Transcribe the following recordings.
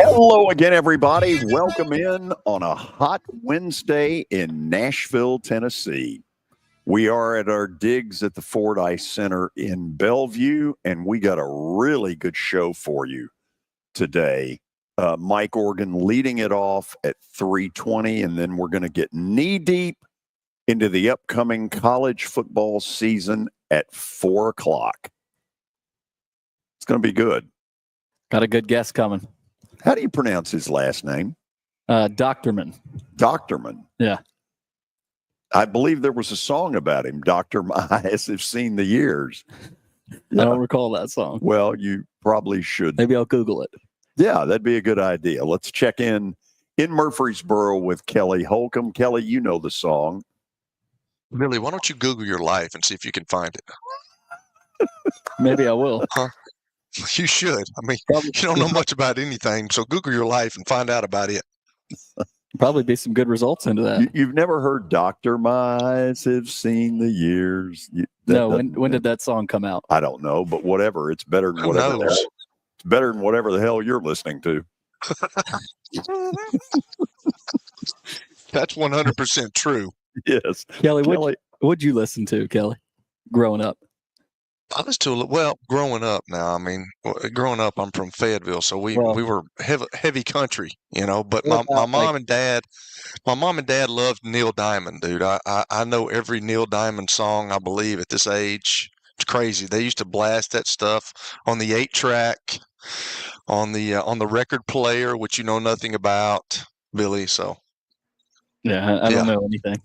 Hello again, everybody. Welcome in on a hot Wednesday in Nashville, Tennessee. We are at our digs at the Fordyce Center in Bellevue, and we got a really good show for you today. Mike Organ leading it off at 3:20, and then we're going to get knee-deep into the upcoming college football season at 4 o'clock. It's going to be good. Got a good guest coming. How do you pronounce his last name? Dochterman. Dochterman. Yeah. I believe there was a song about him. Dr. My eyes have seen the years. I don't recall that song. Well, you probably should. Maybe I'll Google it. Yeah, that'd be a good idea. Let's check in Murfreesboro with Kelly Holcomb. Kelly, you know the song. Billy, why don't you Google your life and see if you can find it? Maybe I will. Huh? You should. I mean, you don't know much about anything, so Google your life and find out about it. Probably be some good results into that. You've never heard Dr. My eyes have seen the years. No, when did that song come out? I don't know, but whatever. It's better than Who whatever. knows? It's better than whatever the hell you're listening to. That's 100% true. Yes. Kelly, what'd you listen to, Kelly, growing up? I was too well growing up. Now, I mean, growing up, I'm from Fayetteville, so we were heavy country, you know. But my mom and dad loved Neil Diamond, dude. I know every Neil Diamond song, I believe, at this age. It's crazy. They used to blast that stuff on the 8-track, on the record player, which you know nothing about, Billy. So yeah, I don't know anything.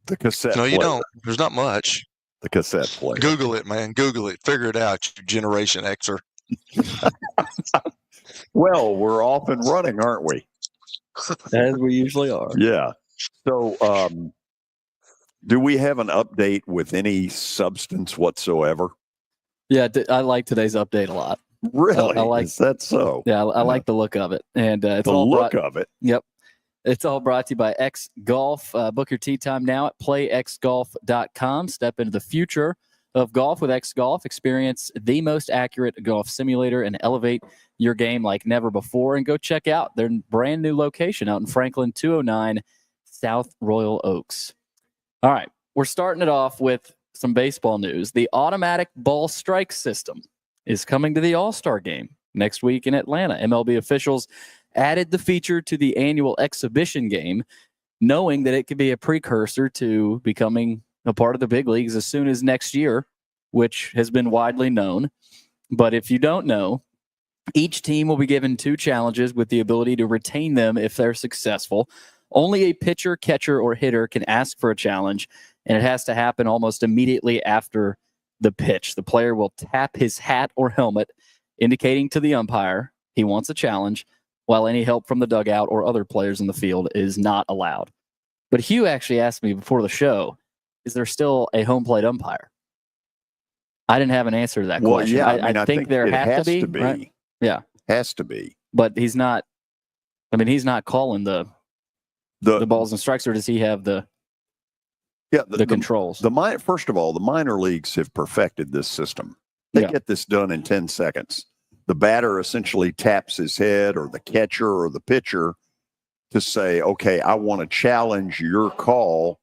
The cassette. No, you player. don't. There's not much. The cassette player. Google it, man. Google it. Figure it out, you Generation Xer. Well, we're off and running, aren't we? As we usually are. Yeah. So, do we have an update with any substance whatsoever? Yeah, I like today's update a lot. Really? Is that so? Yeah, I like the look of it. And it's the all look of it. Yep. It's all brought to you by X Golf. Book your tee time now at playxgolf.com. Step into the future of golf with X Golf. Experience the most accurate golf simulator and elevate your game like never before. And go check out their brand new location out in Franklin 209 South Royal Oaks. All right, we're starting it off with some baseball news. The automatic ball strike system is coming to the All-Star game next week in Atlanta. MLB officials added the feature to the annual exhibition game, knowing that it could be a precursor to becoming a part of the big leagues as soon as next year, which has been widely known. But if you don't know, each team will be given 2 challenges with the ability to retain them if they're successful. Only a pitcher, catcher, or hitter can ask for a challenge, and it has to happen almost immediately after the pitch. The player will tap his hat or helmet, indicating to the umpire he wants a challenge, while any help from the dugout or other players in the field is not allowed. But Hugh actually asked me before the show, is there still a home plate umpire? I didn't have an answer to that question. Yeah, I think there has to be. Right? Yeah. Has to be. But he's not, he's not calling the balls and strikes, or does he have the controls? First of all, the minor leagues have perfected this system. They get this done in 10 seconds. The batter essentially taps his head, or the catcher or the pitcher, to say, okay, I want to challenge your call,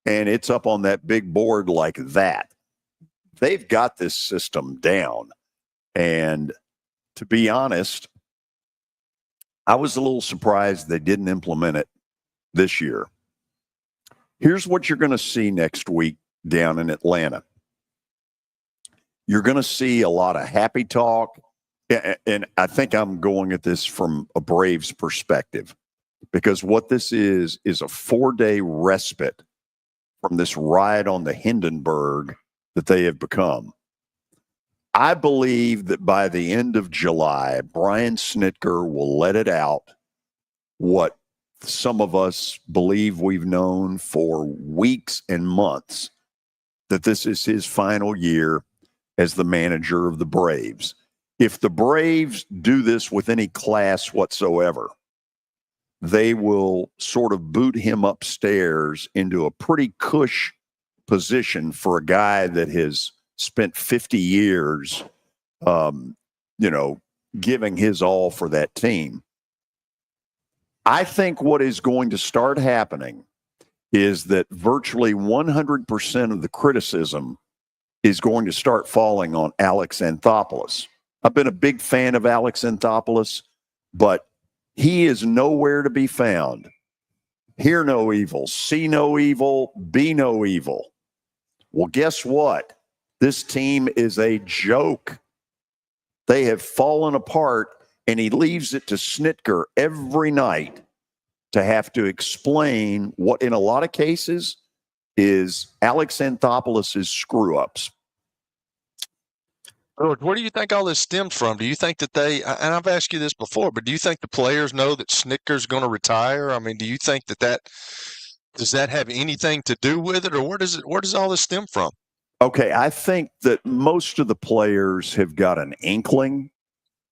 and it's up on that big board like that. They've got this system down. And to be honest, I was a little surprised they didn't implement it this year. Here's what you're going to see next week down in Atlanta. You're going to see a lot of happy talk. And I think I'm going at this from a Braves perspective, because what this is a 4-day respite from this ride on the Hindenburg that they have become. I believe that by the end of July, Brian Snitker will let it out what some of us believe we've known for weeks and months, that this is his final year as the manager of the Braves. If the Braves do this with any class whatsoever, they will sort of boot him upstairs into a pretty cush position for a guy that has spent 50 years, giving his all for that team. I think what is going to start happening is that virtually 100% of the criticism is going to start falling on Alex Anthopoulos. I've been a big fan of Alex Anthopoulos, but he is nowhere to be found. Hear no evil, see no evil, be no evil. Well, guess what? This team is a joke. They have fallen apart, and he leaves it to Snitker every night to have to explain what, in a lot of cases, is Alex Anthopoulos' screw-ups. George, where do you think all this stems from? Do you think that and I've asked you this before, but do you think the players know that Snitker's going to retire? I mean, do you think does that have anything to do with it, or where does all this stem from? Okay, I think that most of the players have got an inkling.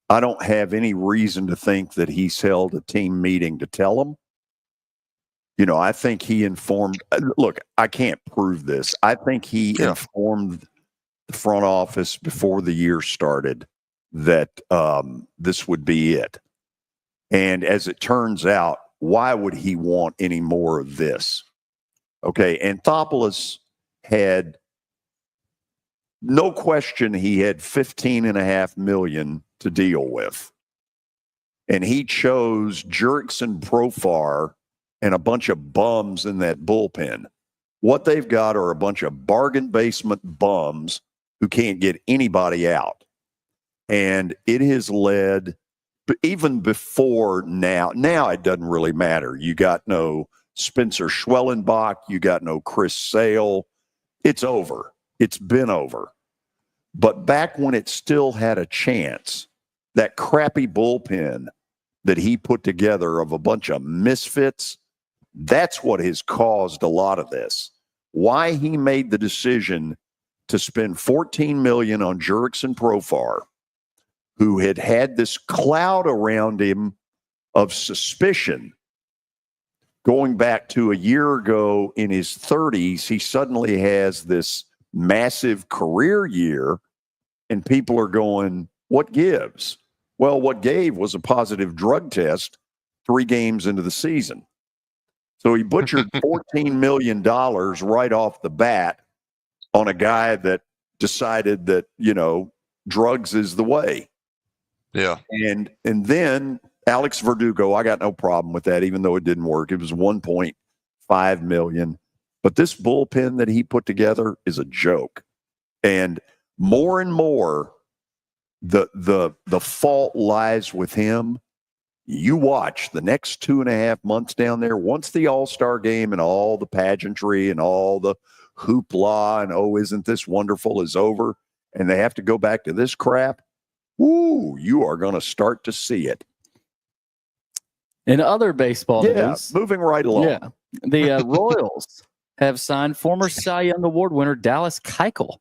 I don't have any reason to think that he's held a team meeting to tell them. I think he informed. Look, I can't prove this. I think he informed the front office before the year started that this would be it. And as it turns out, why would he want any more of this? Okay, Anthopoulos had, no question, he had $15.5 million to deal with. And he chose Jurickson Profar and a bunch of bums in that bullpen. What they've got are a bunch of bargain basement bums who can't get anybody out. And it has led, even before now it doesn't really matter. You got no Spencer Schwellenbach, you got no Chris Sale. It's over. It's been over. But back when it still had a chance, that crappy bullpen that he put together of a bunch of misfits, that's what has caused a lot of this. Why he made the decision to spend $14 million on Jurickson Profar, who had this cloud around him of suspicion. Going back to a year ago in his 30s, he suddenly has this massive career year, and people are going, what gives? Well, what gave was a positive drug test 3 games into the season. So he butchered $14 million right off the bat on a guy that decided that, drugs is the way. Yeah. And then Alex Verdugo, I got no problem with that, even though it didn't work. It was $1.5 million. But this bullpen that he put together is a joke. And more, the fault lies with him. You watch the next 2.5 months down there, once the All-Star game and all the pageantry and all the hoopla and, isn't this wonderful, is over, and they have to go back to this crap, you are going to start to see it. In other baseball news, moving right along. Yeah, the Royals have signed former Cy Young Award winner Dallas Keuchel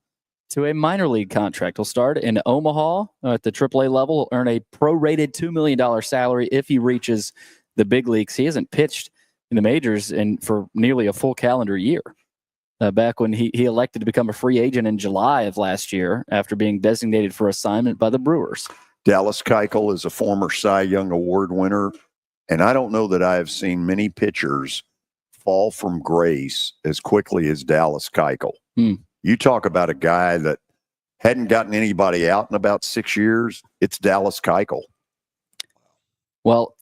to a minor league contract. He'll start in Omaha at the AAA level, earn a prorated $2 million salary if he reaches the big leagues. He hasn't pitched in the majors for nearly a full calendar year. Back when he elected to become a free agent in July of last year after being designated for assignment by the Brewers. Dallas Keuchel is a former Cy Young Award winner, and I don't know that I have seen many pitchers fall from grace as quickly as Dallas Keuchel. You talk about a guy that hadn't gotten anybody out in about 6 years, it's Dallas Keuchel. Well,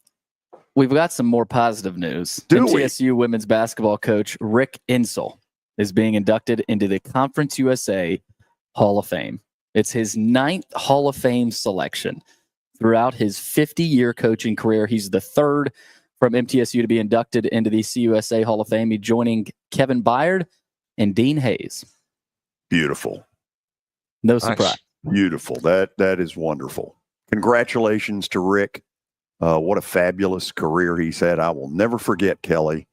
we've got some more positive news. MTSU women's basketball coach Rick Insell is being inducted into the Conference USA Hall of Fame. It's his 9th Hall of Fame selection. Throughout his 50-year coaching career, he's the 3rd from MTSU to be inducted into the CUSA Hall of Fame, joining Kevin Byard and Dean Hayes. Beautiful. No surprise. Nice. Beautiful. That is wonderful. Congratulations to Rick. What a fabulous career he's had. I will never forget, Kelly,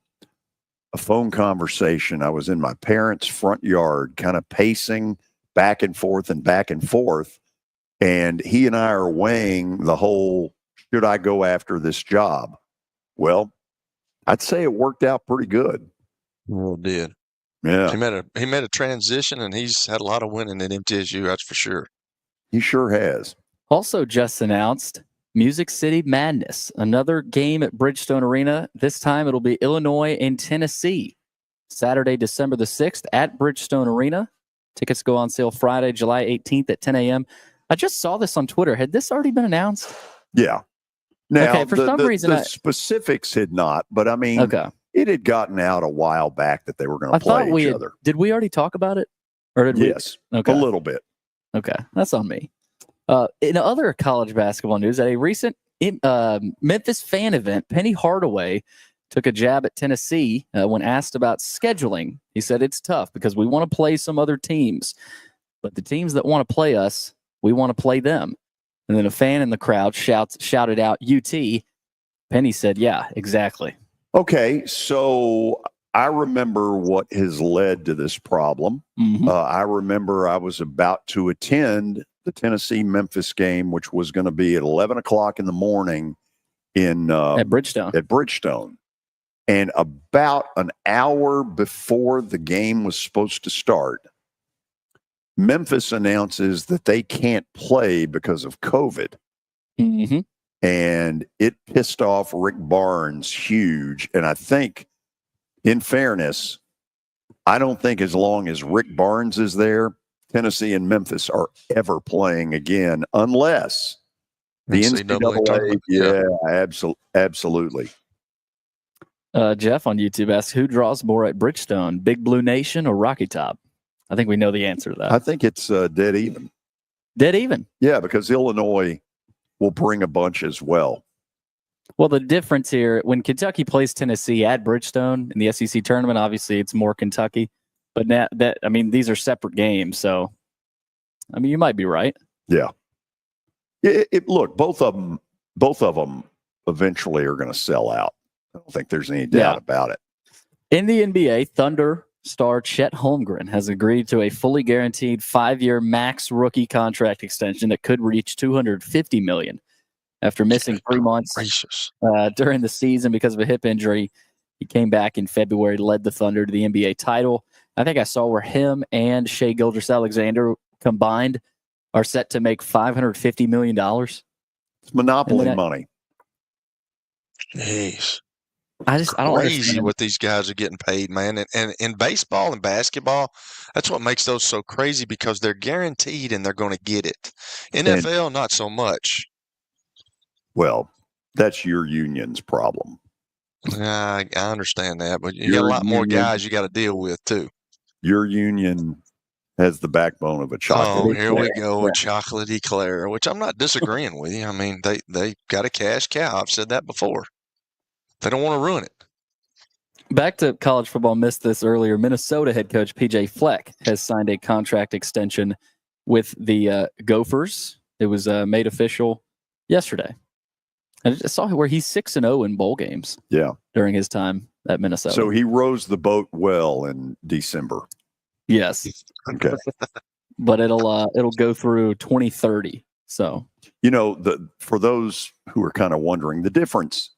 a phone conversation. I was in my parents' front yard, kind of pacing back and forth. And he and I are weighing the whole, should I go after this job? Well, I'd say it worked out pretty good. Well, it did. Yeah. He made a transition, and he's had a lot of winning at MTSU, that's for sure. He sure has. Also just announced, Music City Madness, another game at Bridgestone Arena. This time it'll be Illinois and Tennessee. Saturday, December the 6th at Bridgestone Arena. Tickets go on sale Friday, July 18th at 10 a.m. I just saw this on Twitter. Had this already been announced? Yeah. Now, okay, for some reason, the specifics had not, but I mean, it had gotten out a while back that they were going to play each other. Did we already talk about it? Or did yes, we? Okay. A little bit. Okay, that's on me. In other college basketball news, at a recent Memphis fan event, Penny Hardaway took a jab at Tennessee when asked about scheduling. He said, it's tough because we want to play some other teams, but the teams that want to play us, we want to play them. And then a fan in the crowd shouted out UT. Penny said, yeah, exactly. Okay, so I remember what has led to this problem. Mm-hmm. I remember I was about to attend the Tennessee-Memphis game, which was going to be at 11 o'clock in the morning at Bridgestone. And about an hour before the game was supposed to start, Memphis announces that they can't play because of COVID. Mm-hmm. And it pissed off Rick Barnes huge. And I think, in fairness, I don't think as long as Rick Barnes is there, Tennessee and Memphis are ever playing again, unless the NCAA. Yeah, absolutely. Jeff on YouTube asks, who draws more at Bridgestone, Big Blue Nation or Rocky Top? I think we know the answer to that. I think it's dead even. Dead even? Yeah, because Illinois will bring a bunch as well. Well, the difference here, when Kentucky plays Tennessee at Bridgestone in the SEC tournament, obviously it's more Kentucky. But these are separate games, so you might be right. Yeah. Look, both of them eventually are going to sell out. I don't think there's any doubt about it. In the NBA, Thunder star Chet Holmgren has agreed to a fully guaranteed 5-year max rookie contract extension that could reach $250 million after missing 3 months during the season because of a hip injury. He came back in February, led the Thunder to the NBA title. I think I saw where him and Shai Gilgeous-Alexander combined are set to make $550 million. It's monopoly money. Jeez. I don't crazy what these guys are getting paid, man. And in baseball and basketball, that's what makes those so crazy, because they're guaranteed and they're going to get it. NFL, not so much. Well, that's your union's problem. I understand that, but you got a lot more guys you got to deal with too. Your union has the backbone of a chocolate. Oh, here we go with chocolate eclair, which I'm not disagreeing with you. I mean, they got a cash cow. I've said that before. They don't want to ruin it. Back to college football, missed this earlier. Minnesota head coach P.J. Fleck has signed a contract extension with the Gophers. It was made official yesterday. I saw where he's 6-0 in bowl games. Yeah, during his time at Minnesota. So he rows the boat well in December. Yes. Okay. But it'll go through 2030. So for those who are kind of wondering the difference,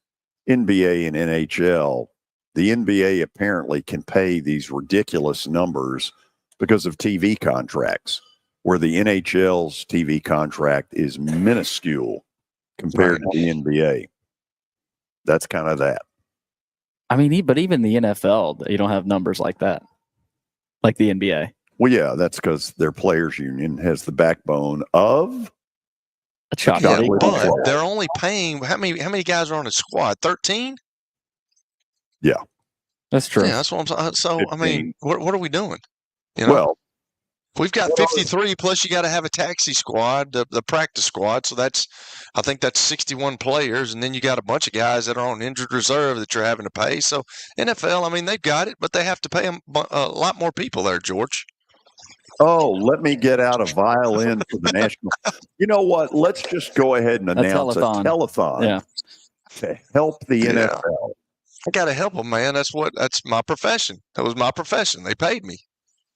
NBA and NHL. The NBA apparently can pay these ridiculous numbers because of TV contracts, where the NHL's TV contract is minuscule compared to the NBA. That's kind of that. I mean, but even the NFL, you don't have numbers like that, like the NBA. Well, yeah, that's because their players' union has the backbone of a chocolate. Yeah, but they're only paying how many guys are on a squad? 13? Yeah, that's true. Yeah, that's what I'm saying. So 15. I mean, what are we doing? Well, we've got 53 plus you got to have a taxi squad, the practice squad. So I think that's 61 players, and then you got a bunch of guys that are on injured reserve that you're having to pay. So NFL, I mean, they've got it, but they have to pay them a lot more people there, George. Oh, let me get out a violin for the national. You know what? Let's just go ahead and announce a telethon to help the NFL. I got to help them, man. That's my profession. That was my profession. They paid me.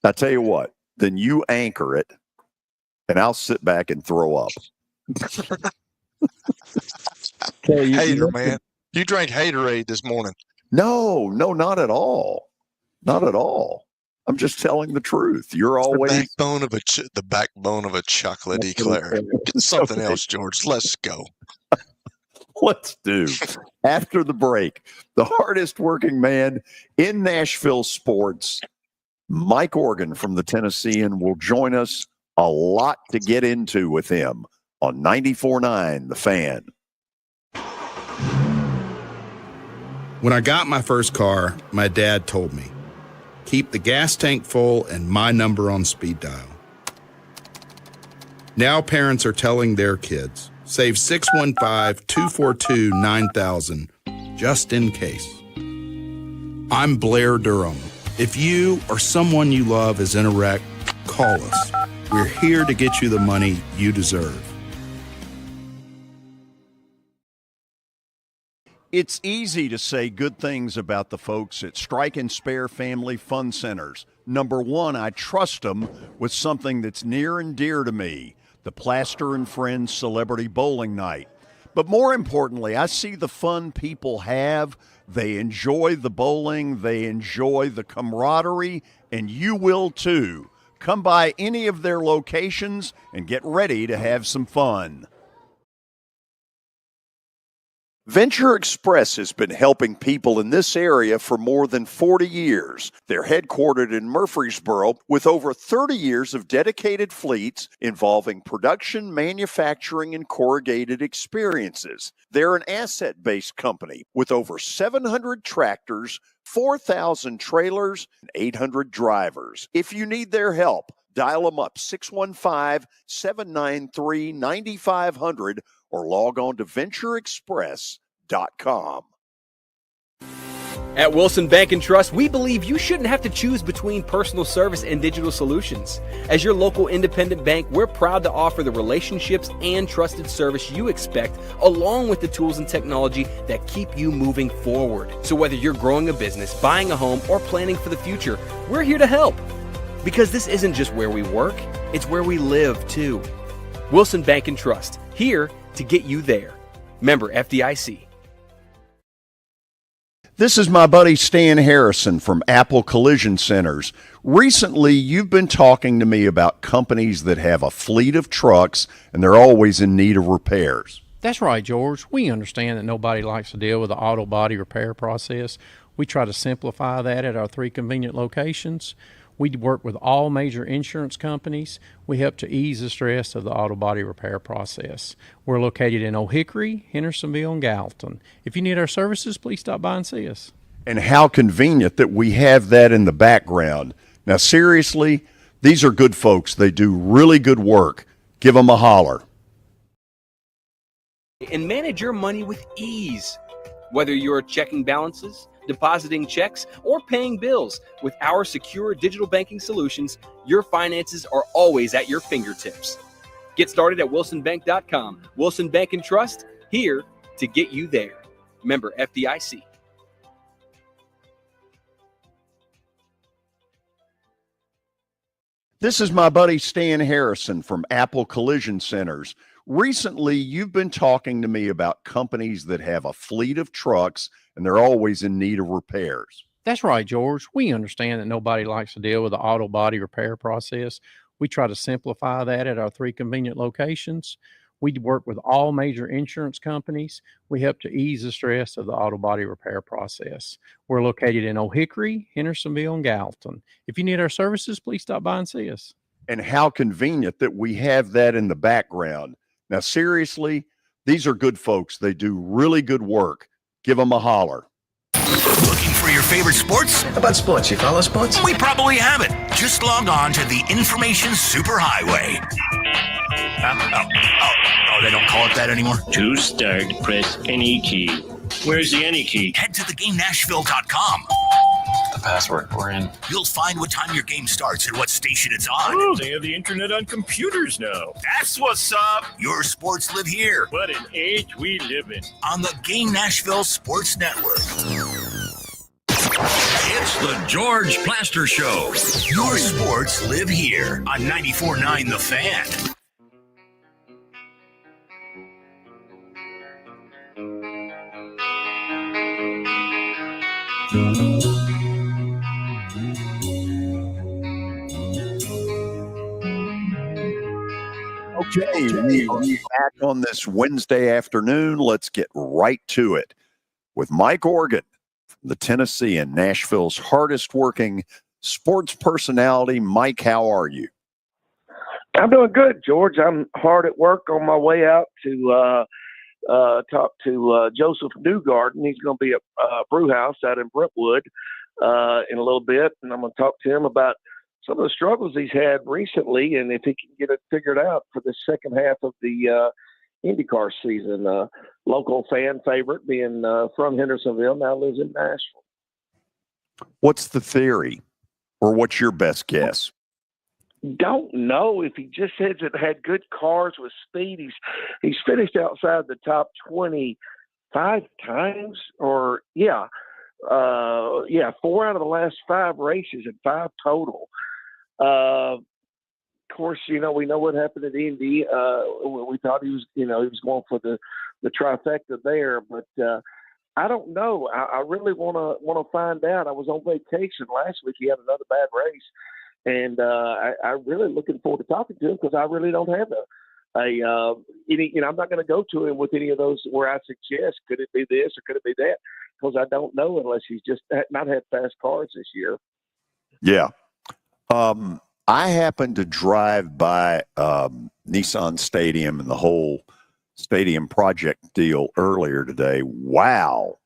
I tell you what, then you anchor it, and I'll sit back and throw up. Hater, man. You drank Haterade this morning. No, not at all. Not at all. I'm just telling the truth. You're always the backbone of a chocolate eclair. Get something else, George. Let's go. Let's do. After the break, the hardest working man in Nashville sports, Mike Organ from the Tennessean, will join us. A lot to get into with him on 94.9 The Fan. When I got my first car, my dad told me, keep the gas tank full and my number on speed dial. Now parents are telling their kids, save 615-242-9000 just in case. I'm Blair Durham. If you or someone you love is in a wreck, call us. We're here to get you the money you deserve. It's easy to say good things about the folks at Strike and Spare Family Fun Centers. Number one, I trust them with something that's near and dear to me, the Plaster and Friends Celebrity Bowling Night. But more importantly, I see the fun people have. They enjoy the bowling, they enjoy the camaraderie, and you will too. Come by any of their locations and get ready to have some fun. Venture Express has been helping people in this area for more than 40 years. They're headquartered in Murfreesboro with over 30 years of dedicated fleets involving production, manufacturing, and corrugated experiences. They're an asset-based company with over 700 tractors, 4,000 trailers, and 800 drivers. If you need their help, dial them up 615-793-9500 or log on to ventureexpress.com. At Wilson Bank and Trust, we believe you shouldn't have to choose between personal service and digital solutions. As your local independent bank, we're proud to offer the relationships and trusted service you expect, along with the tools and technology that keep you moving forward. So whether you're growing a business, buying a home, or planning for the future, we're here to help. Because this isn't just where we work, it's where we live too. Wilson Bank and Trust, here to get you there. Member FDIC. This is my buddy Stan Harrison from Apple Collision Centers. Recently, you've been talking to me about companies that have a fleet of trucks and they're always in need of repairs. That's right, George. We understand that nobody likes to deal with the auto body repair process. We try to simplify that at our 3 convenient locations. We work with all major insurance companies. We help to ease the stress of the auto body repair process. We're located in Old Hickory, Hendersonville, and Gallatin. If you need our services, please stop by and see us. And how convenient that we have that in the background. Now, seriously, these are good folks. They do really good work. Give them a holler. And manage your money with ease. Whether you're checking balances, depositing checks, or paying bills, with our secure digital banking solutions, your finances are always at your fingertips. Get started at wilsonbank.com. Wilson Bank and Trust, here to get you there. Member FDIC. This is my buddy Stan Harrison from Apple Collision Centers. Recently, you've been talking to me about companies that have a fleet of trucks and they're always in need of repairs. That's right, George. We understand that nobody likes to deal with the auto body repair process. We try to simplify that at our 3 convenient locations. We work with all major insurance companies. We help to ease the stress of the auto body repair process. We're located in Old Hickory, Hendersonville, and Gallatin. If you need our services, please stop by and see us. And how convenient that we have that in the background. Now, seriously, these are good folks. They do really good work. Give them a holler. Looking for your favorite sports? How about sports? You follow sports? We probably have it. Just log on to the Information Superhighway. Oh, they don't call it that anymore? To start, press any key. Where's the any key? Head to theGameNashville.com. The password. We're in. You'll find what time your game starts and what station it's on. Oh, they have the internet on computers now. That's what's up. Your sports live here. What an age we live in. On the Game Nashville Sports Network. It's the George Plaster Show. Your sports live here on 94.9 The Fan. Okay, we are back on this Wednesday afternoon. Let's get right to it with Mike Organ from the Tennessee and Nashville's hardest working sports personality. Mike, how are you? I'm doing good, George. I'm hard at work on my way out to talk to Joseph Newgarden. He's going to be at Brew House out in Brentwood in a little bit, and I'm going to talk to him about some of the struggles he's had recently and if he can get it figured out for the second half of the IndyCar season. Local fan favorite, being from Hendersonville, now lives in Nashville. What's the theory, or what's your best guess? Don't know. If he just says it had good cars with speed, he's finished outside the top 20 5 times, or 4 out of the last 5 races and 5 total. Of course, we know what happened at Indy. We thought he was going for the trifecta there, but I don't know. I really want to find out. I was on vacation last week. He had another bad race. And I'm really looking forward to talking to him because I really don't have I'm not going to go to him with any of those where I suggest, could it be this or could it be that? Because I don't know unless he's just not had fast cars this year. Yeah. I happened to drive by Nissan Stadium and the whole stadium project deal earlier today. Wow.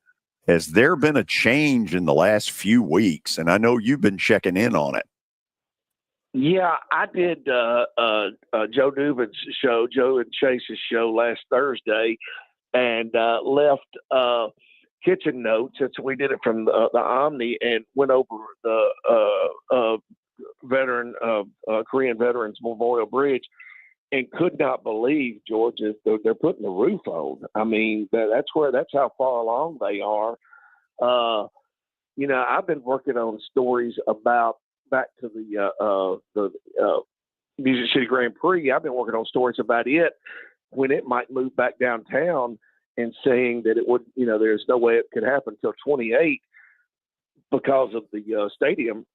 Has there been a change in the last few weeks? And I know you've been checking in on it. Yeah, I did Joe Dubin's show, Joe and Chase's show last Thursday, and left kitchen notes. Since we did it from the Omni and went over the Korean Veterans Memorial Bridge, and could not believe, George, they're putting the roof on. I mean, that's how far along they are. I've been working on stories about. Back to the Music City Grand Prix, I've been working on stories about it when it might move back downtown, and saying that it would, there's no way it could happen until 28 because of the stadium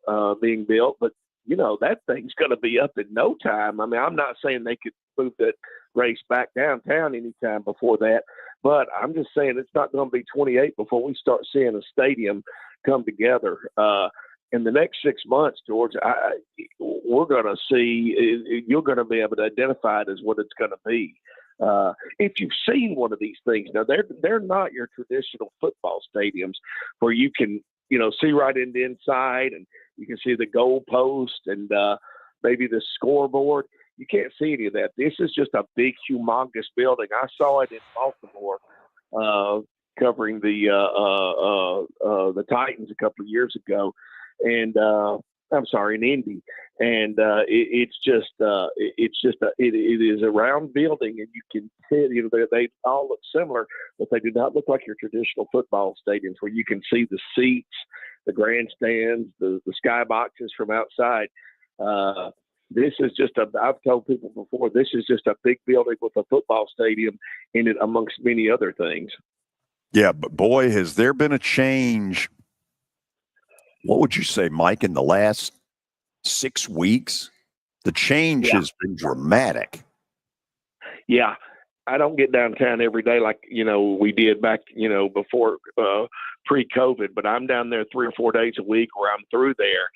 being built. But that thing's going to be up in no time. I mean, I'm not saying they could move that race back downtown anytime before that, but I'm just saying it's not going to be 28 before we start seeing a stadium come together. In the next 6 months, George, we're going to see, you're going to be able to identify it as what it's going to be. If you've seen one of these things, now they're not your traditional football stadiums where you can, see right in the inside and you can see the goal post and maybe the scoreboard. You can't see any of that. This is just a big, humongous building. I saw it in Baltimore covering the Titans a couple of years ago. And in Indy, and it is a round building, and you can tell, they all look similar, but they do not look like your traditional football stadiums where you can see the seats, the grandstands, the sky boxes from outside. This is just I've told people before, this is just a big building with a football stadium in it, amongst many other things. Yeah, but boy, has there been a change. What would you say, Mike, in the last 6 weeks? The change has been dramatic. Yeah. I don't get downtown every day like, we did back, before pre-COVID, but I'm down there 3 or 4 days a week where I'm through there.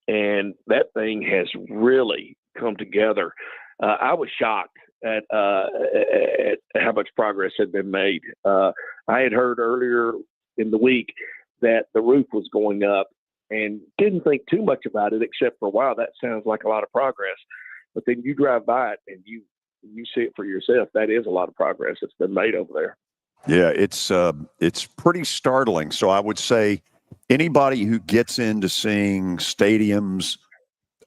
And that thing has really come together. I was shocked at how much progress had been made. I had heard earlier in the week that the roof was going up, and didn't think too much about it, except for, wow, that sounds like a lot of progress. But then you drive by it and you see it for yourself. That is a lot of progress that's been made over there. Yeah, it's pretty startling. So I would say anybody who gets into seeing stadiums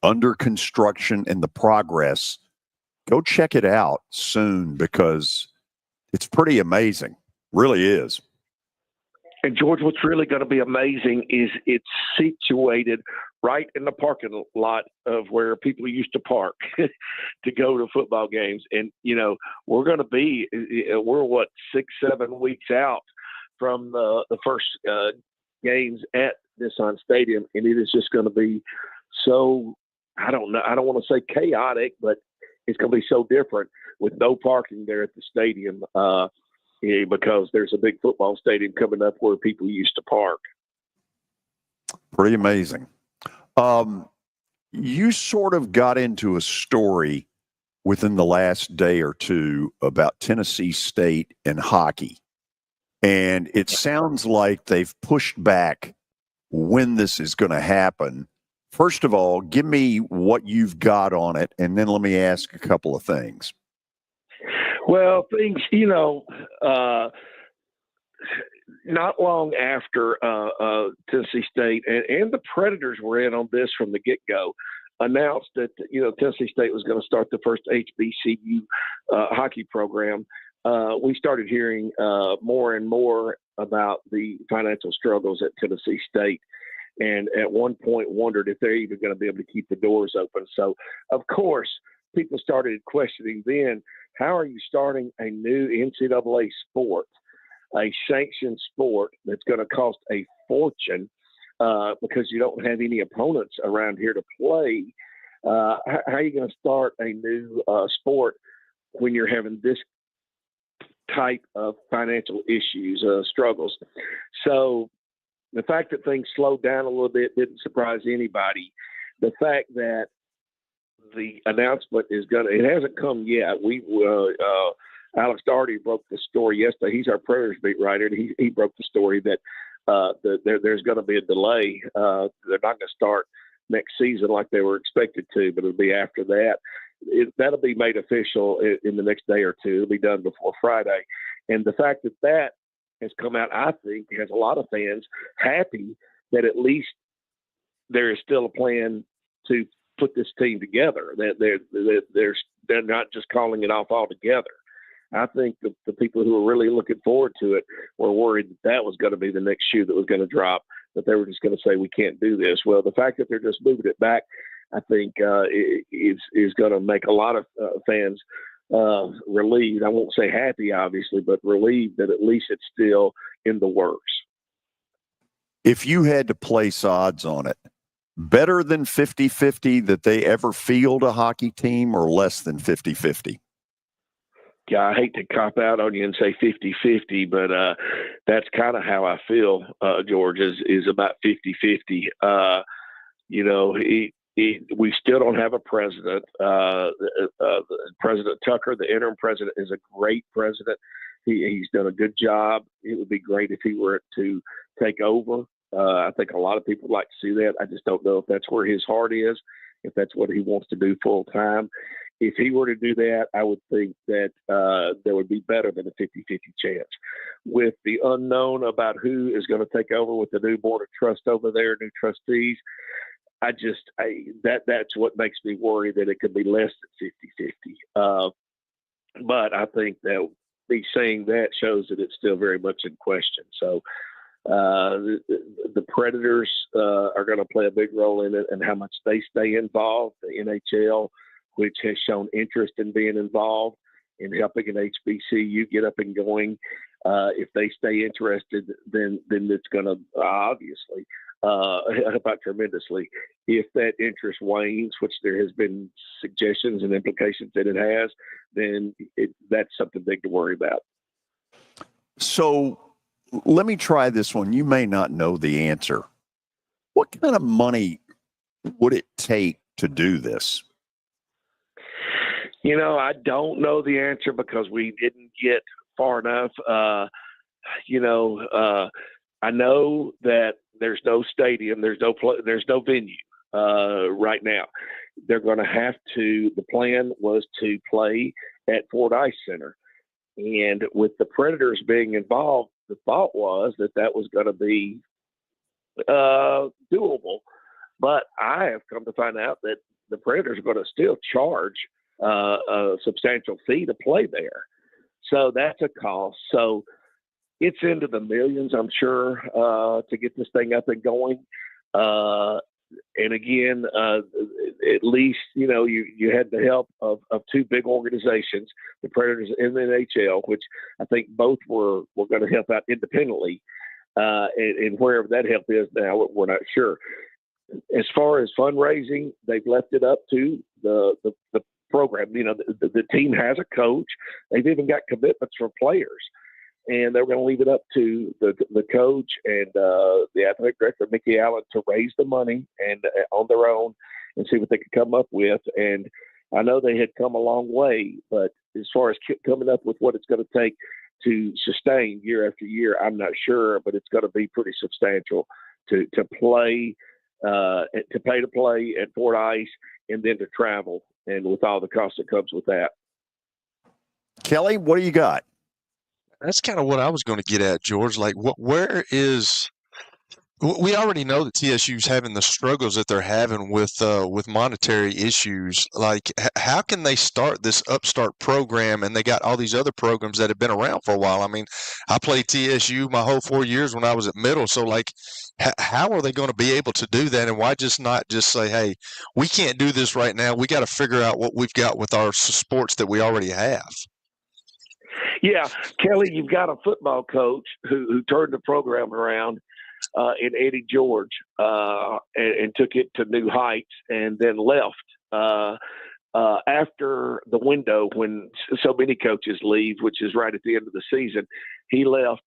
under construction and the progress, go check it out soon, because it's pretty amazing. Really is. And George, what's really going to be amazing is it's situated right in the parking lot of where people used to park to go to football games. And, we're going to be, we're 6-7 weeks out from the first games at Nissan Stadium. And it is just going to be so, I don't know, I don't want to say chaotic, but it's going to be so different with no parking there at the stadium because there's a big football stadium coming up where people used to park. Pretty amazing. You sort of got into a story within the last day or two about Tennessee State and hockey. And it sounds like they've pushed back when this is going to happen. First of all, give me what you've got on it, and then let me ask a couple of things. Well, things, not long after Tennessee State and the Predators were in on this from the get-go, announced that, Tennessee State was going to start the first HBCU hockey program. We started hearing more and more about the financial struggles at Tennessee State, and at one point wondered if they're even going to be able to keep the doors open. So, of course, people started questioning then, how are you starting a new NCAA sport, a sanctioned sport that's going to cost a fortune because you don't have any opponents around here to play? How are you going to start a new sport when you're having this type of financial issues, struggles? So the fact that things slowed down a little bit didn't surprise anybody. The fact that the announcement it hasn't come yet. Alex Daugherty broke the story yesterday. He's our Predators beat writer. And he broke the story that there's going to be a delay. They're not going to start next season like they were expected to, but it'll be after that. That'll be made official in the next day or two. It'll be done before Friday. And the fact that has come out, I think, has a lot of fans happy that at least there is still a plan to put this team together, that they're not just calling it off altogether. I think the people who were really looking forward to it were worried that was going to be the next shoe that was going to drop, that they were just going to say, we can't do this. Well, the fact that they're just moving it back, I think is going to make a lot of fans relieved. I won't say happy, obviously, but relieved that at least it's still in the works. If you had to place odds on it, better than 50-50 that they ever field a hockey team, or less than 50-50? Yeah, I hate to cop out on you and say 50-50, but that's kind of how I feel, George, is about 50-50. We still don't have a president. President Tucker, the interim president, is a great president. He's done a good job. It would be great if he were to take over. I think a lot of people would like to see that. I just don't know if that's where his heart is, if that's what he wants to do full time. If he were to do that, I would think that there would be better than a 50-50 chance. With the unknown about who is going to take over with the new board of trust over there, new trustees, that's what makes me worry that it could be less than 50-50. But I think that me saying that shows that it's still very much in question. So the Predators are going to play a big role in it, and how much they stay involved. The NHL, which has shown interest in being involved in helping an HBCU get up and going, if they stay interested, then it's going to obviously help out tremendously. If that interest wanes, which there has been suggestions and implications that it has, then that's something big to worry about. So let me try this one. You may not know the answer. What kind of money would it take to do this? I don't know the answer because we didn't get far enough. I know that there's no stadium, there's no venue right now. They're going to have to. The plan was to play at Fort Ice Center, and with the Predators being involved, the thought was that was going to be doable. But I have come to find out that the Predators are going to still charge a substantial fee to play there. So that's a cost. So it's into the millions, I'm sure, to get this thing up and going. And again, at least, you had the help of two big organizations, the Predators and the NHL, which I think both were going to help out independently. And wherever that help is now, we're not sure. As far as fundraising, they've left it up to the program. The team has a coach. They've even got commitments from players. And they're going to leave it up to the coach and the athletic director, Mickey Allen, to raise the money and on their own and see what they could come up with. And I know they had come a long way, but as far as coming up with what it's going to take to sustain year after year, I'm not sure, but it's going to be pretty substantial to play, to pay to play at Fort Ice and then to travel, and with all the cost that comes with that. Kelly, what do you got? That's kind of what I was going to get at, George. Like, where is? We already know that TSU's having the struggles that they're having with monetary issues. Like, how can they start this upstart program and they got all these other programs that have been around for a while? I mean, I played TSU my whole 4 years when I was at middle. So, like, how are they going to be able to do that? And why not just say, hey, we can't do this right now. We got to figure out what we've got with our sports that we already have. Yeah, Kelly, you've got a football coach who turned the program around in Eddie George and took it to new heights and then left after the window when so many coaches leave, which is right at the end of the season. He left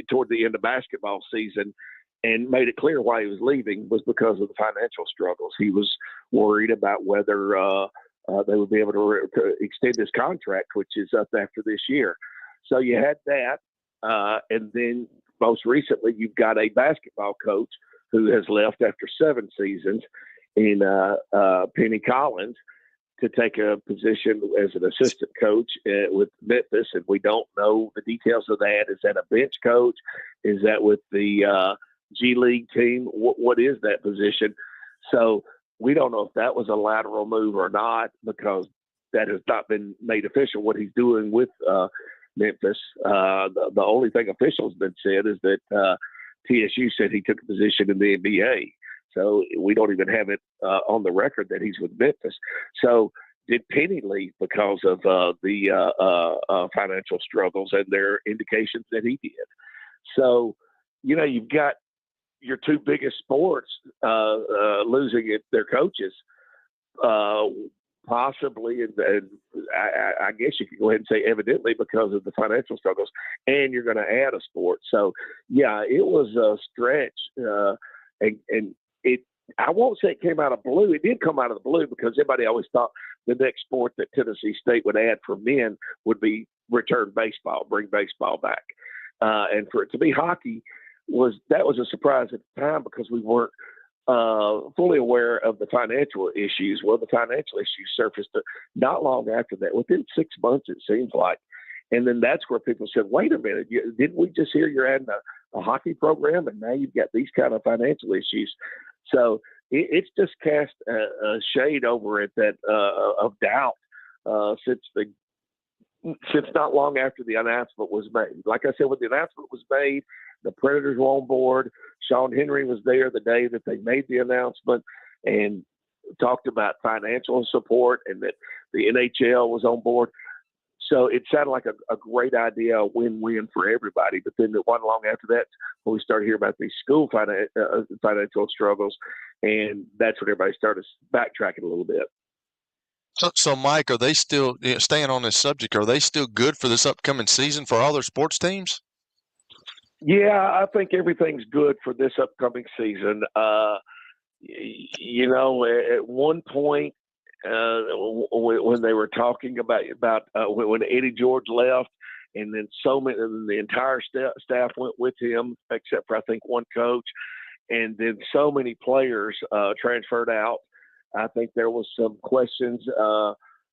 toward the end of basketball season and made it clear why he was leaving was because of the financial struggles. He was worried about whether they would be able to extend his contract, which is up after this year. So you had that. And then most recently, you've got a basketball coach who has left after 7 seasons in Penny Collins to take a position as an assistant coach with Memphis. And we don't know the details of that. Is that a bench coach? Is that with the G League team? What is that position? So we don't know if that was a lateral move or not, because that has not been made official what he's doing with Memphis. The only thing official has been said is that TSU said he took a position in the NBA. So we don't even have it on the record that he's with Memphis. So did Penny leave because of the financial struggles, and there are indications that he did. So, you've got your 2 biggest sports losing their coaches, possibly, and I guess you could go ahead and say evidently because of the financial struggles, and you're going to add a sport. So, yeah, it was a stretch, and it. I won't say it came out of blue. It did come out of the blue because everybody always thought the next sport that Tennessee State would add for men would be return baseball, bring baseball back, and for it to be hockey was a surprise at the time because we weren't fully aware of the financial issues. Well, the financial issues surfaced not long after that, within 6 months, it seems like. And then that's where people said, wait a minute, didn't we just hear you're adding a hockey program, and now you've got these kind of financial issues? So it's just cast a shade over it that of doubt since not long after the announcement was made. Like I said, when the announcement was made, the Predators were on board. Sean Henry was there the day that they made the announcement and talked about financial support, and that the NHL was on board. So it sounded like a great idea, a win-win for everybody. But then it wasn't long after that when we started hearing about these school financial struggles, and that's when everybody started backtracking a little bit. So Mike, are they still, staying on this subject, are they still good for this upcoming season for all their sports teams? Yeah, I think everything's good for this upcoming season. At one point, when they were talking about when Eddie George left, and then the entire staff went with him, except for I think one coach, and then so many players transferred out. I think there was some questions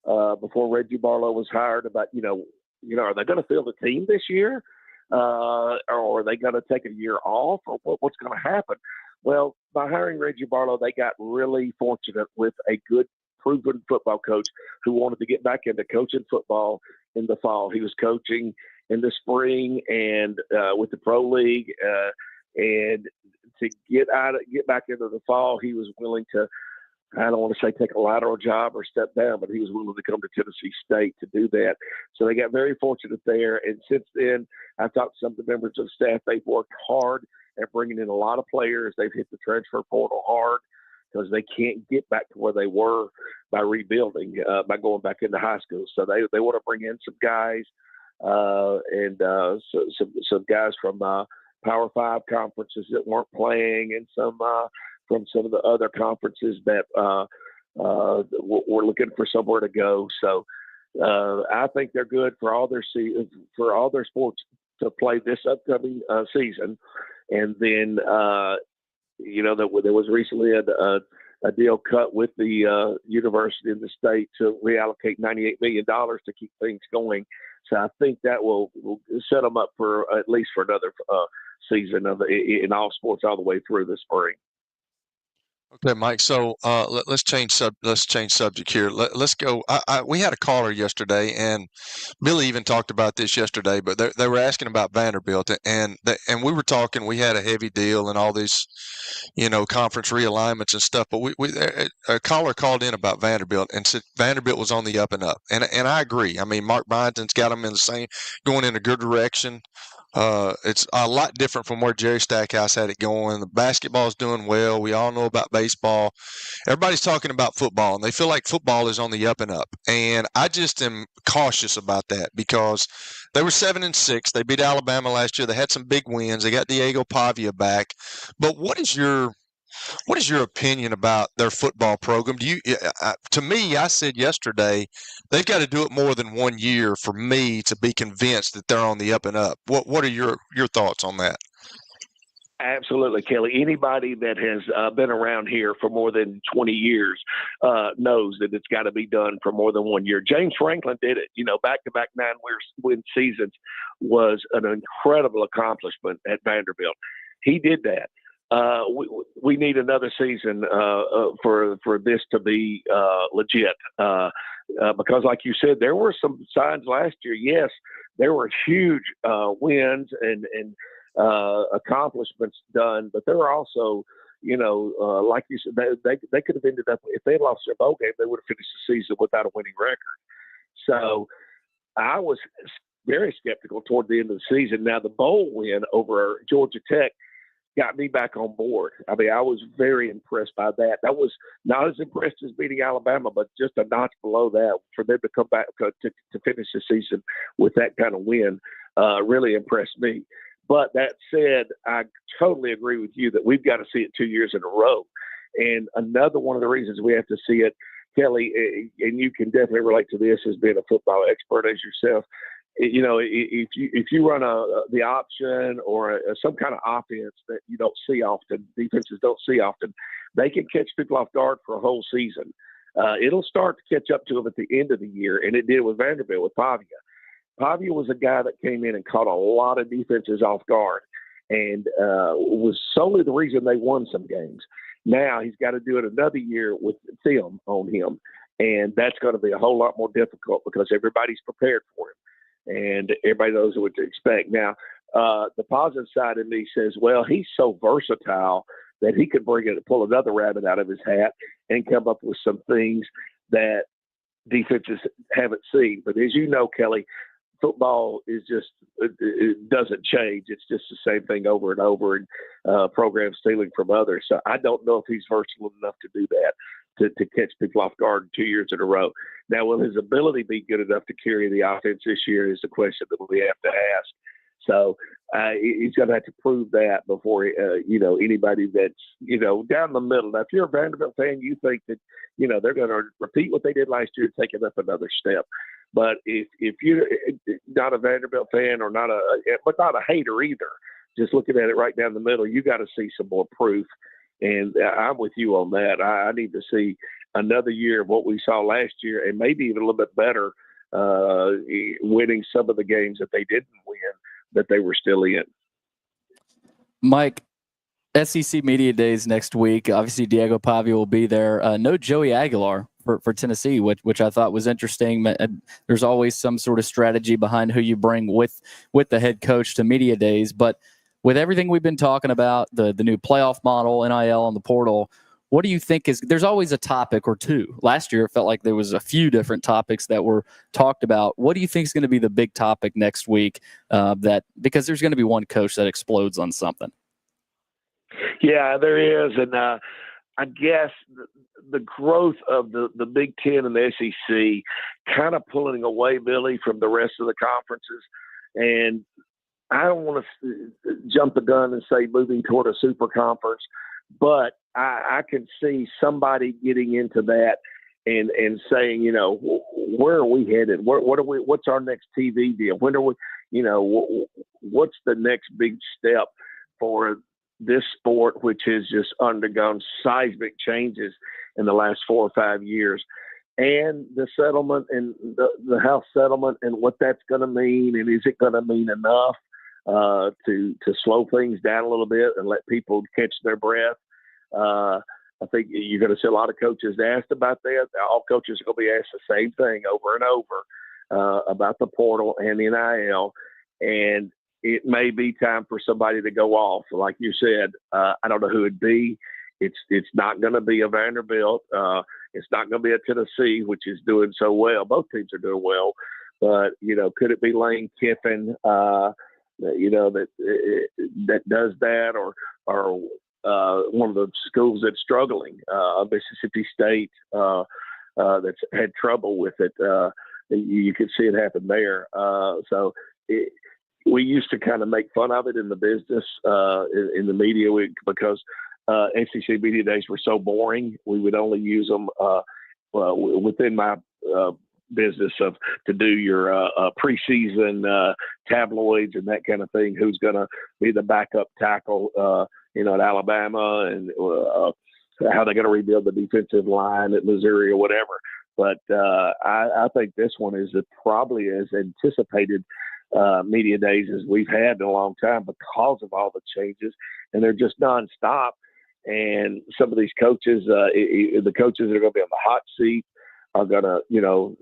before Reggie Barlow was hired about are they going to fill the team this year, or are they going to take a year off, or what's going to happen? Well, by hiring Reggie Barlow, they got really fortunate with a good, proven football coach who wanted to get back into coaching football in the fall. He was coaching in the spring and with the pro league, and to get back into the fall, he was willing to, I don't want to say take a lateral job or step down, but he was willing to come to Tennessee State to do that. So they got very fortunate there. And since then, I've talked to some of the members of the staff. They've worked hard at bringing in a lot of players. They've hit the transfer portal hard. because they can't get back to where they were by rebuilding, by going back into high school. So they want to bring in some guys and some guys from Power 5 conferences that weren't playing, and some from some of the other conferences that we're looking for somewhere to go. So I think they're good for all their sports to play this upcoming season. And then there was recently a deal cut with the university in the state to reallocate $98 million to keep things going. So I think that will set them up for at least for another season in all sports all the way through the spring. Okay, Mike. So let's change subject here. Let's go. We had a caller yesterday, and Billy even talked about this yesterday. But they were asking about Vanderbilt, and we were talking. We had a heavy deal and all these, conference realignments and stuff. But a caller called in about Vanderbilt and said Vanderbilt was on the up and up, and I agree. I mean, Mark Byington's got them going in a good direction. It's a lot different from where Jerry Stackhouse had it going. The basketball's doing well. We all know about baseball. Everybody's talking about football, and they feel like football is on the up and up. And I just am cautious about that because they were 7-6. They beat Alabama last year. They had some big wins. They got Diego Pavia back. But what is your opinion about their football program? To me, I said yesterday, they've got to do it more than 1 year for me to be convinced that they're on the up and up. What are your thoughts on that? Absolutely, Kelly. Anybody that has been around here for more than 20 years knows that it's got to be done for more than 1 year. James Franklin did it. Back-to-back 9-win seasons was an incredible accomplishment at Vanderbilt. He did that. We need another season for this to be legit because, like you said, there were some signs last year. Yes, there were huge wins and accomplishments done, but there were also, like you said, they could have ended up, if they had lost their bowl game, they would have finished the season without a winning record. So I was very skeptical toward the end of the season. Now, the bowl win over Georgia Tech got me back on board. I mean, I was very impressed by that. That was not as impressed as beating Alabama, but just a notch below that for them to come back to finish the season with that kind of win really impressed me. But that said, I totally agree with you that we've got to see it 2 years in a row. And another one of the reasons we have to see it, Kelly, and you can definitely relate to this as being a football expert as yourself, if you run the option or some kind of offense that you don't see often, defenses don't see often, they can catch people off guard for a whole season. It'll start to catch up to them at the end of the year, and it did with Vanderbilt with Pavia. Pavia was a guy that came in and caught a lot of defenses off guard, and was solely the reason they won some games. Now he's got to do it another year with film on him, and that's going to be a whole lot more difficult because everybody's prepared for him. And everybody knows what to expect. Now, the positive side of me says, well, he's so versatile that he could pull another rabbit out of his hat and come up with some things that defenses haven't seen. But as you know, Kelly, football is it doesn't change. It's just the same thing over and over, and programs stealing from others. So I don't know if he's versatile enough to do that, to catch people off guard 2 years in a row. Now, will his ability be good enough to carry the offense this year is the question that we have to ask. So he's going to have to prove that before, anybody that's, down the middle. Now, if you're a Vanderbilt fan, you think that, they're going to repeat what they did last year and take it up another step. But if you're not a Vanderbilt fan or not a hater either, just looking at it right down the middle, you got to see some more proof. And I'm with you on that. I need to see another year of what we saw last year, and maybe even a little bit better, winning some of the games that they didn't win, that they were still in. Mike, SEC Media Days next week. Obviously, Diego Pavia will be there. No Joey Aguilar for Tennessee, which I thought was interesting. There's always some sort of strategy behind who you bring with the head coach to Media Days. But with everything we've been talking about, the new playoff model, NIL, and the portal, what do you think there's always a topic or two. Last year, it felt like there was a few different topics that were talked about. What do you think is going to be the big topic next week? Because there's going to be one coach that explodes on something. Yeah, there is. And I guess the growth of the Big Ten and the SEC kind of pulling away, Billy, from the rest of the conferences. And I don't want to jump the gun and say moving toward a super conference, but I can see somebody getting into that and saying, you know, where are we headed? What's our next TV deal? When are we, you know, what's the next big step for this sport, which has just undergone seismic changes in the last 4 or 5 years? And the settlement and the House settlement and what that's going to mean, and is it going to mean enough to slow things down a little bit and let people catch their breath? I think you're going to see a lot of coaches asked about that. All coaches are going to be asked the same thing over and over about the portal and NIL, and it may be time for somebody to go off. Like you said, I don't know who it'd be. It's not going to be a Vanderbilt. It's not going to be a Tennessee, which is doing so well. Both teams are doing well, but you know, could it be Lane Kiffin? You know, that does that, or one of the schools that's struggling, Mississippi State, that's had trouble with it. You could see it happen there. We used to kind of make fun of it in the business, in the media, because SEC media days were so boring. We would only use them within my business to do your preseason tabloids and that kind of thing. Who's going to be the backup tackle, you know, at Alabama, and how they're going to rebuild the defensive line at Missouri or whatever. But I think this one is probably as anticipated media days as we've had in a long time because of all the changes, and they're just nonstop. And some of these coaches, the coaches that are going to be on the hot seat, are going to, you know,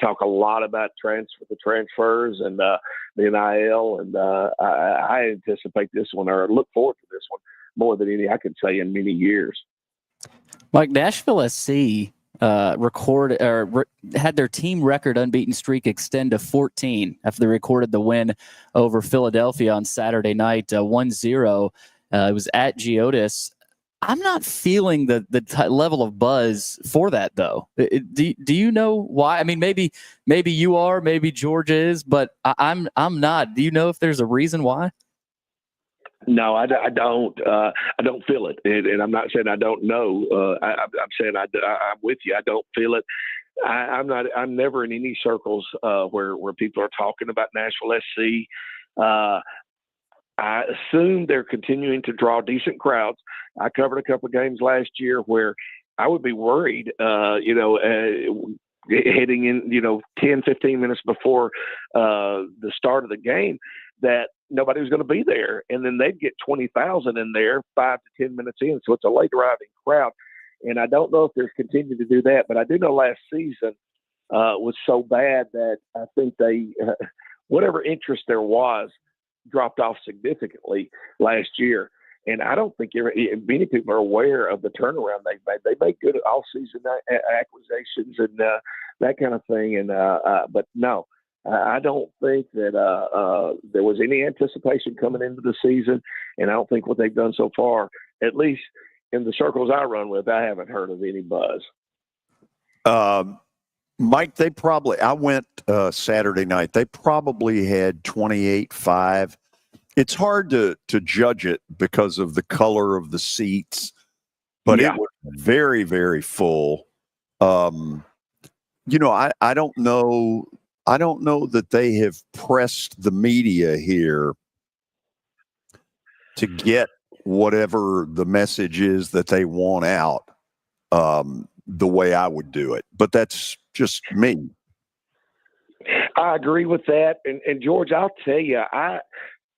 talk a lot about the transfers and the NIL. And I anticipate this one, or look forward to this one, more than any I could say in many years. Mike, Nashville SC had their team record unbeaten streak extend to 14 after they recorded the win over Philadelphia on Saturday night, 1-0. It was at Geodis. I'm not feeling the level of buzz for that, though. Do you know why? I mean, maybe you are, maybe Georgia is, but I'm not. Do you know if there's a reason why? No, I don't. I don't feel it, and I'm not saying I don't know. I'm saying I'm with you. I don't feel it. I'm not. I'm never in any circles where people are talking about Nashville SC. I assume they're continuing to draw decent crowds. I covered a couple of games last year where I would be worried, heading in, 10, 15 minutes before the start of the game, that nobody was going to be there. And then they'd get 20,000 in there 5 to 10 minutes in. So it's a late arriving crowd. And I don't know if they're continuing to do that, but I do know last season was so bad that I think they, whatever interest there was, dropped off significantly last year. And I don't think many people are aware of the turnaround they've made. They make good all-season acquisitions and that kind of thing. And but no, I don't think that there was any anticipation coming into the season. And I don't think what they've done so far, at least in the circles I run with, I haven't heard of any buzz. Mike, I went Saturday night. They probably had 28-5. It's hard to judge it because of the color of the seats, but It was very, very full. I don't know. I don't know that they have pressed the media here to get whatever the message is that they want out the way I would do it. But that's just me. I agree with that. And George, I'll tell you,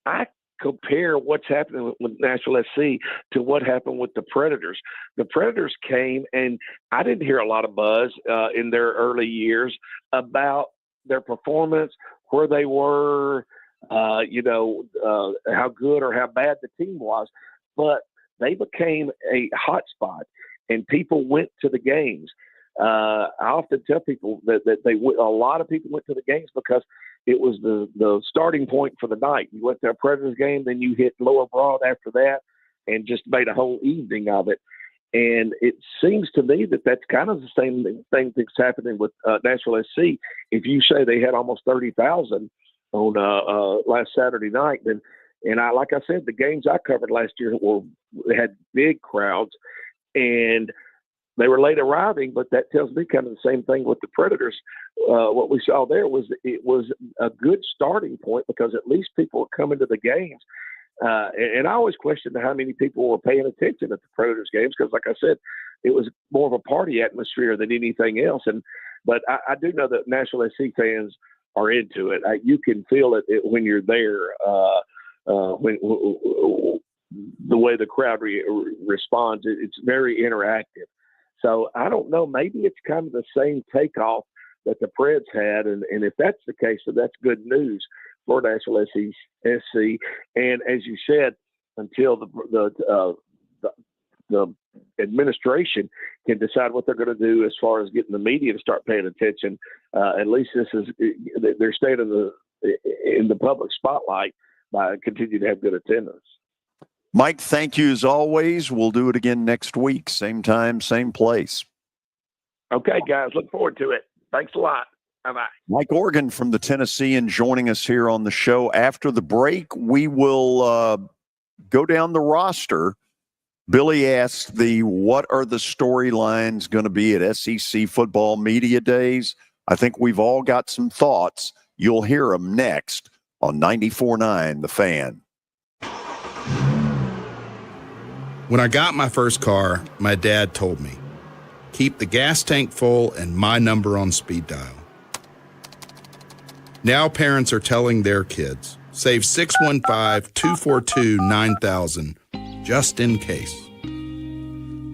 I compare what's happening with Nashville SC to what happened with the Predators. The Predators came, and I didn't hear a lot of buzz in their early years about their performance, where they were, how good or how bad the team was. But they became a hot spot, and people went to the games. I often tell people that a lot of people went to the games because it was the starting point for the night. You went to a Predators game, then you hit Lower Broad after that, and just made a whole evening of it. And it seems to me that that's kind of the same thing that's happening with Nashville SC. If you say they had almost 30,000 on last Saturday night, then, and like I said, the games I covered last year had big crowds, and they were late arriving. But that tells me kind of the same thing with the Predators. What we saw there was a good starting point, because at least people were coming to the games. And I always questioned how many people were paying attention at the Predators games, because, like I said, it was more of a party atmosphere than anything else. But I do know that Nashville SC fans are into it. You can feel it when you're there, when the way the crowd responds. It's very interactive. So I don't know. Maybe it's kind of the same takeoff that the Preds had, and if that's the case, so that's good news for Nashville SC. And as you said, until the administration can decide what they're going to do as far as getting the media to start paying attention, at least they're staying in the public spotlight by continuing to have good attendance. Mike, thank you as always. We'll do it again next week, same time, same place. Okay, guys, look forward to it. Thanks a lot. Bye-bye. Mike Organ from the Tennessean joining us here on the show. After the break, we will go down the roster. Billy asked what are the storylines going to be at SEC Football Media Days? I think we've all got some thoughts. You'll hear them next on 94.9 The Fan. When I got my first car, my dad told me, keep the gas tank full and my number on speed dial. Now parents are telling their kids, save 615-242-9000 just in case.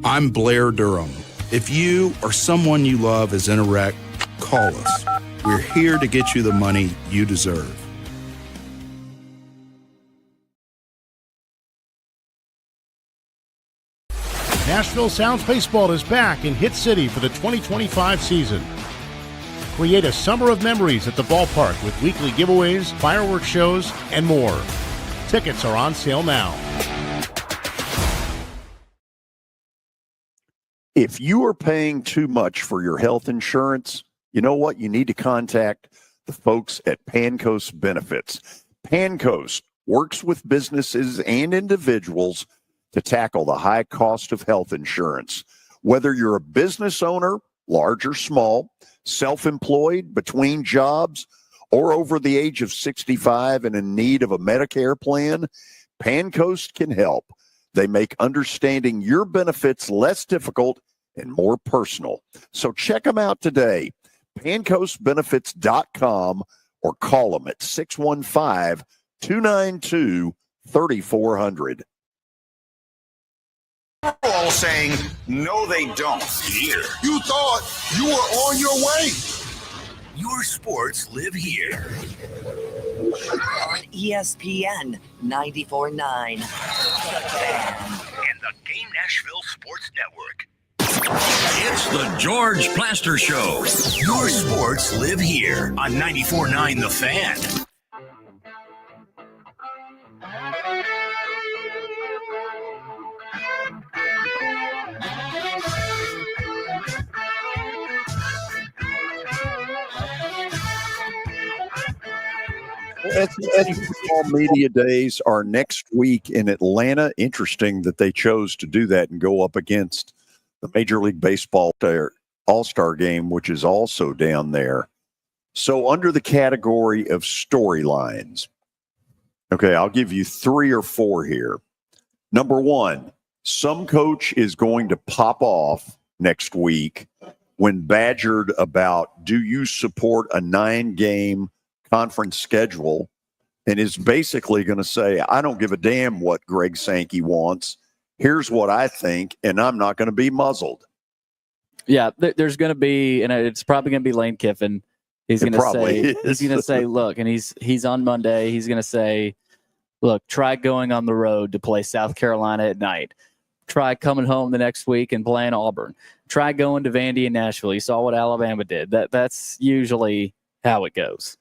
I'm Blair Durham. If you or someone you love is in a wreck, call us. We're here to get you the money you deserve. Nashville Sounds Baseball is back in Hit City for the 2025 season. Create a summer of memories at the ballpark with weekly giveaways, fireworks shows, and more. Tickets are on sale now. If you are paying too much for your health insurance, you know what? You need to contact the folks at Pancoast Benefits. Pancoast works with businesses and individuals to tackle the high cost of health insurance. Whether you're a business owner, large or small, self-employed, between jobs, or over the age of 65 and in need of a Medicare plan, Pancoast can help. They make understanding your benefits less difficult and more personal. So check them out today, pancoastbenefits.com, or call them at 615-292-3400. All saying, no, they don't. Here. You thought you were on your way. Your sports live here. On ESPN 94.9. And the Game Nashville Sports Network. It's the George Plaster Show. Your sports live here on 94.9 The Fan. Football Media Days are next week in Atlanta. Interesting that they chose to do that and go up against the Major League Baseball All-Star Game, which is also down there. So under the category of storylines, okay, I'll give you 3 or 4 here. Number 1, some coach is going to pop off next week when badgered about, do you support a 9-game conference schedule, and is basically going to say, I don't give a damn what Greg Sankey wants. Here's what I think, and I'm not going to be muzzled. Yeah, there's going to be, and it's probably going to be Lane Kiffin. He's going to say, look, and he's on Monday. He's going to say, look, try going on the road to play South Carolina at night. Try coming home the next week and playing Auburn. Try going to Vandy and Nashville. You saw what Alabama did. That's usually how it goes.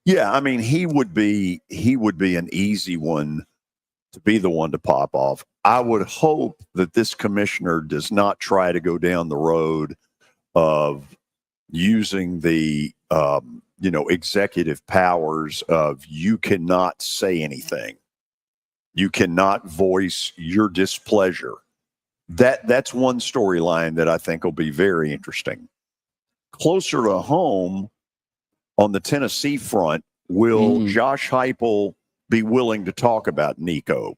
Yeah, I mean, he would be an easy one to be the one to pop off. I would hope that this commissioner does not try to go down the road of using the executive powers of you cannot say anything. You cannot voice your displeasure. That's one storyline that I think will be very interesting. Closer to home, on the Tennessee front, will Josh Heupel be willing to talk about Nico?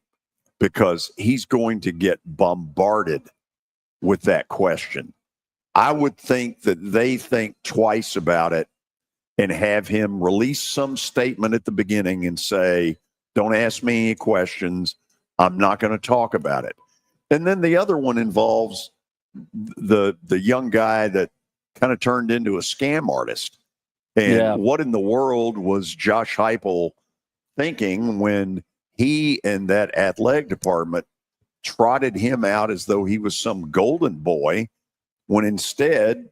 Because he's going to get bombarded with that question. I would think that they think twice about it and have him release some statement at the beginning and say, don't ask me any questions. I'm not going to talk about it. And then the other one involves the young guy that kind of turned into a scam artist. And what in the world was Josh Heupel thinking when he and that athletic department trotted him out as though he was some golden boy, when instead,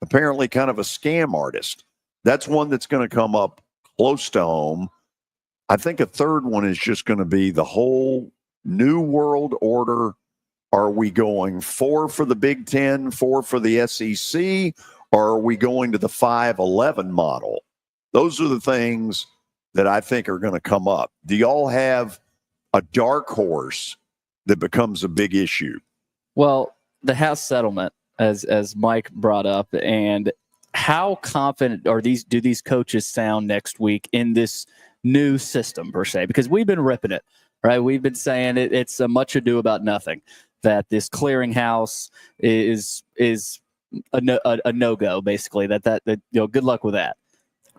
apparently kind of a scam artist? That's one that's going to come up close to home. I think a third one is just going to be the whole new world order. Are we going 4 for the Big Ten, 4 for the SEC, or are we going to the 5-11 model? Those are the things that I think are going to come up. Do y'all have a dark horse that becomes a big issue? Well, the House settlement, as Mike brought up, and how confident do these coaches sound next week in this new system per se? Because we've been ripping it, right? We've been saying it's a much ado about nothing, that this clearinghouse is a no-go, basically, that good luck with that.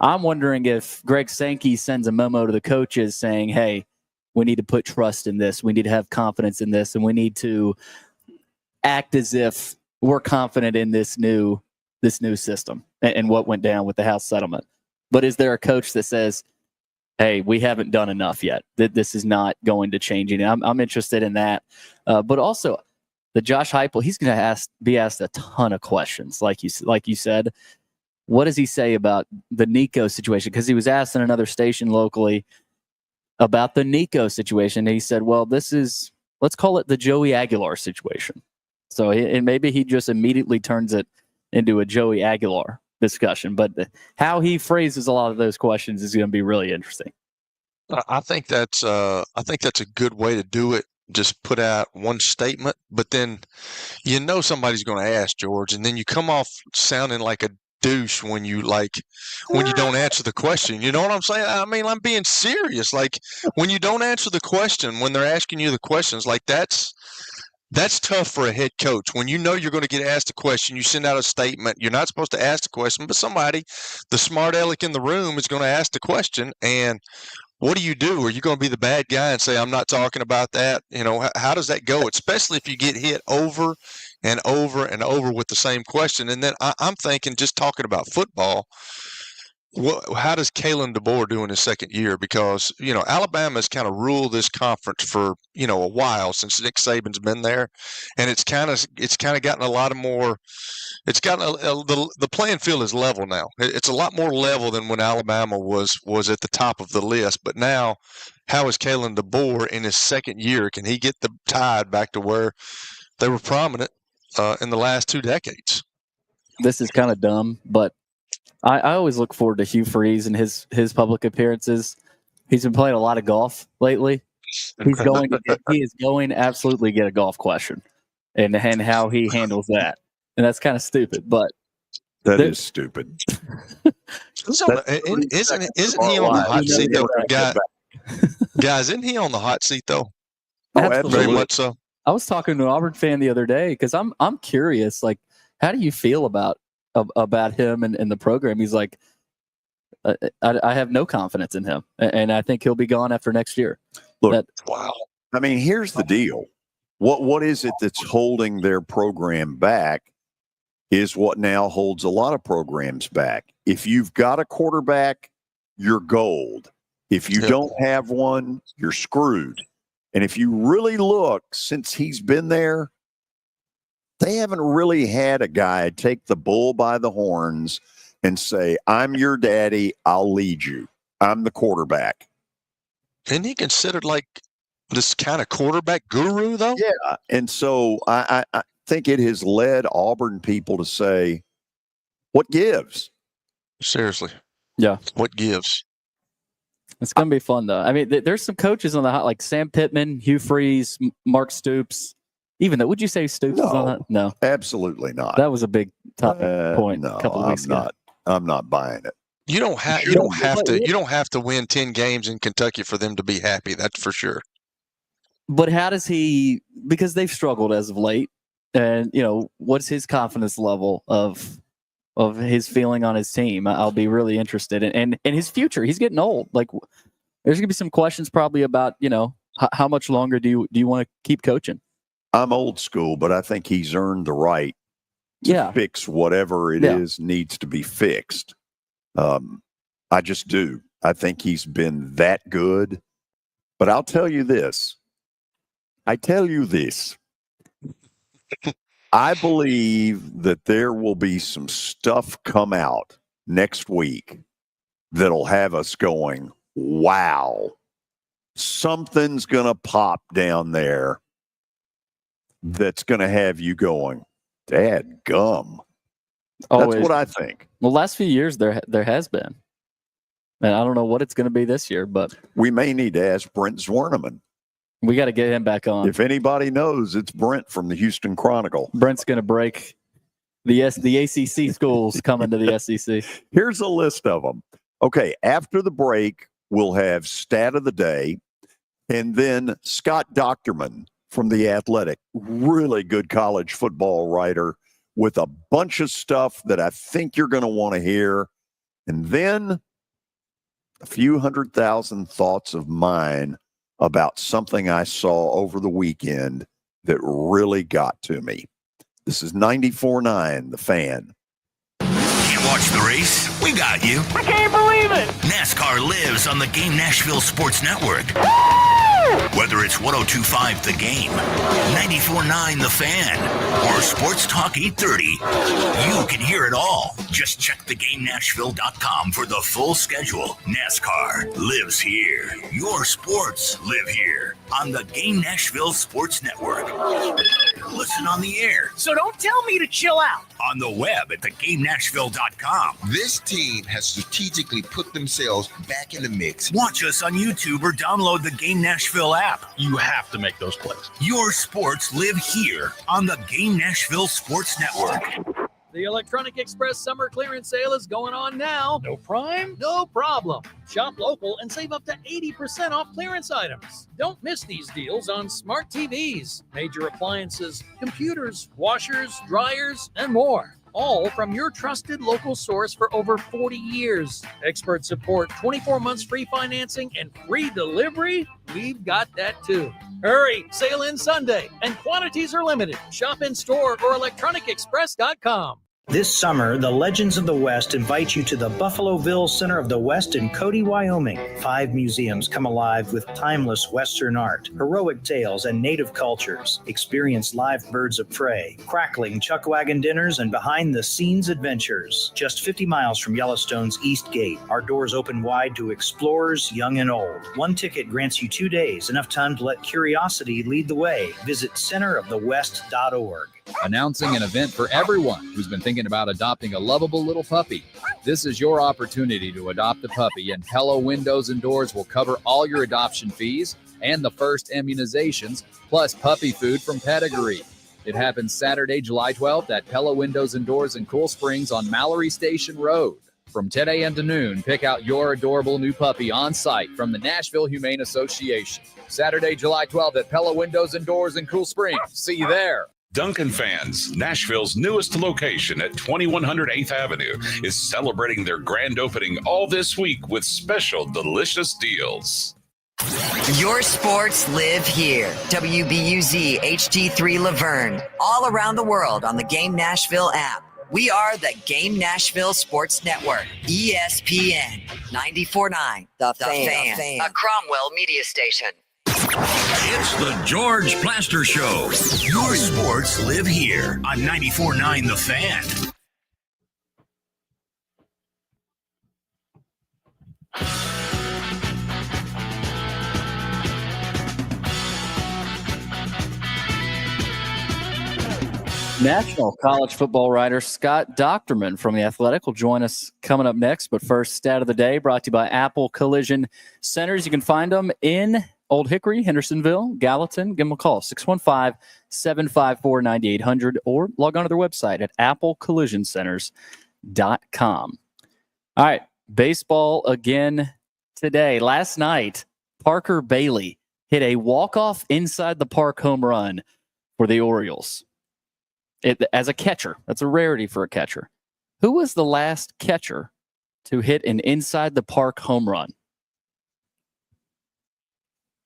I'm wondering if Greg Sankey sends a memo to the coaches saying, hey, we need to put trust in this. We need to have confidence in this, and we need to act as if we're confident in this new system and what went down with the House settlement. But is there a coach that says, hey, we haven't done enough yet, that this is not going to change anything? I'm interested in that. But also, the Josh Heupel, he's going to be asked a ton of questions, like you said. What does he say about the Nico situation? Because he was asked in another station locally about the Nico situation. And he said, well, let's call it the Joey Aguilar situation. So and maybe he just immediately turns it into a Joey Aguilar discussion. But how he phrases a lot of those questions is going to be really interesting. I think that's a good way to do it. Just put out one statement, but then somebody's going to ask, George, and then you come off sounding like a douche when you don't answer the question. You know what I'm saying? I mean, I'm being serious. Like, when you don't answer the question, when they're asking you the questions, like that's tough for a head coach. When you know you're going to get asked a question, you send out a statement. You're not supposed to ask the question, but somebody, the smart aleck in the room, is going to ask the question. And what do? Are you going to be the bad guy and say, I'm not talking about that? How does that go? Especially if you get hit over and over and over with the same question. And then I'm thinking, just talking about football, how does Kalen DeBoer do in his second year? Because, Alabama's kind of ruled this conference for, a while since Nick Saban's been there. And it's kind of gotten a lot of more. It's gotten the playing field is level now. It's a lot more level than when Alabama was at the top of the list. But now, how is Kalen DeBoer in his second year? Can he get the Tide back to where they were prominent in the last 2 decades? This is kind of dumb, but I always look forward to Hugh Freeze and his public appearances. He's been playing a lot of golf lately. He is going to absolutely get a golf question, and how he handles that. And that's kind of stupid, but that is stupid. Isn't he on the hot seat though, guys? Isn't he on the hot seat though? Absolutely. Very much so. I was talking to an Auburn fan the other day because I'm curious. Like, how do you feel about him and the program? He's like, I have no confidence in him, and I think he'll be gone after next year. Look, wow. I mean, here's the deal. What is it that's holding their program back is what now holds a lot of programs back. If you've got a quarterback, you're gold. If you don't have one, you're screwed. And if you really look, since he's been there, they haven't really had a guy take the bull by the horns and say, I'm your daddy, I'll lead you. I'm the quarterback. Isn't he considered like this kind of quarterback guru, though? Yeah. And so I think it has led Auburn people to say, what gives? Seriously. Yeah. What gives? It's going to be fun, though. I mean, there's some coaches on the hot, like Sam Pittman, Hugh Freeze, Mark Stoops. Even though, would you say Stoops is on that? No. Absolutely not. That was a big point no, a couple of weeks ago. I'm not buying it. You don't have to win 10 games in Kentucky for them to be happy. That's for sure. But how does he? Because they've struggled as of late, and what's his confidence level of his feeling on his team? I'll be really interested in his future. He's getting old. Like, there's gonna be some questions probably about how much longer do you want to keep coaching? I'm old school, but I think he's earned the right to fix whatever it is needs to be fixed. I just do. I think he's been that good. But I'll tell you this. I believe that there will be some stuff come out next week that'll have us going, wow, something's going to pop down there that's going to have you going, dadgum. That's what I think. Well, last few years there has been. And I don't know what it's going to be this year, but we may need to ask Brent Zwerneman. We got to get him back on. If anybody knows, it's Brent from the Houston Chronicle. Brent's going to break the ACC schools coming to the SEC. Here's a list of them. Okay, after the break, we'll have Stat of the Day, and then Scott Dochterman from The Athletic, really good college football writer with a bunch of stuff that I think you're going to want to hear. And then a few 100,000 thoughts of mine about something I saw over the weekend that really got to me. This is 94.9, The Fan. Can't watch the race? We got you. I can't believe it. NASCAR lives on the Game Nashville Sports Network. Whether it's 102.5 The Game, 94.9 The Fan, or Sports Talk 830, you can hear it all. Just check theGameNashville.com for the full schedule. NASCAR lives here. Your sports live here on the Game Nashville Sports Network. Listen on the air. So don't tell me to chill out. On the web at theGameNashville.com. This team has strategically put themselves back in the mix. Watch us on YouTube or download the Game Nashville app. You have to make those plays. Your sports live here on the Game Nashville Sports Network. The Electronic Express summer clearance sale is going on now. No prime? No problem. Shop local and save up to 80% off clearance items. Don't miss these deals on smart TVs, major appliances, computers, washers, dryers, and more. All from your trusted local source for over 40 years. Expert support, 24 months free financing, and free delivery? We've got that too. Hurry, sale ends Sunday, and quantities are limited. Shop in store or electronicexpress.com. This summer, the Legends of the West invite you to the Buffalo-Ville Center of the West in Cody, Wyoming. 5 museums come alive with timeless Western art, heroic tales, and native cultures. Experience live birds of prey, crackling chuck wagon dinners, and behind-the-scenes adventures. Just 50 miles from Yellowstone's East Gate, our doors open wide to explorers young and old. One ticket grants you 2 days, enough time to let curiosity lead the way. Visit centerofthewest.org. Announcing an event for everyone who's been thinking about adopting a lovable little puppy. This is your opportunity to adopt a puppy, and Pella Windows and Doors will cover all your adoption fees and the first immunizations, plus puppy food from Pedigree. It happens Saturday, July 12th at Pella Windows and Doors in Cool Springs on Mallory Station Road. From 10 a.m. to noon, pick out your adorable new puppy on site from the Nashville Humane Association. Saturday, July 12th at Pella Windows and Doors in Cool Springs. See you there. Duncan Fans, Nashville's newest location at 2100 8th Avenue, is celebrating their grand opening all this week with special delicious deals. Your sports live here. WBUZ HD3 Laverne. All around the world on the Game Nashville app. We are the Game Nashville Sports Network. ESPN 94.9. The Fan. A Cromwell media station. It's the George Plaster Show. Your sports live here on 94.9 The Fan. National college football writer Scott Dochterman from The Athletic will join us coming up next. But first, stat of the day brought to you by Apple Collision Centers. You can find them in Old Hickory, Hendersonville, Gallatin. Give them a call, 615-754-9800, or log on to their website at applecollisioncenters.com. All right, baseball again today. Last night, Parker Bailey hit a walk-off inside the park home run for the Orioles. As a catcher. That's a rarity for a catcher. Who was the last catcher to hit an inside the park home run?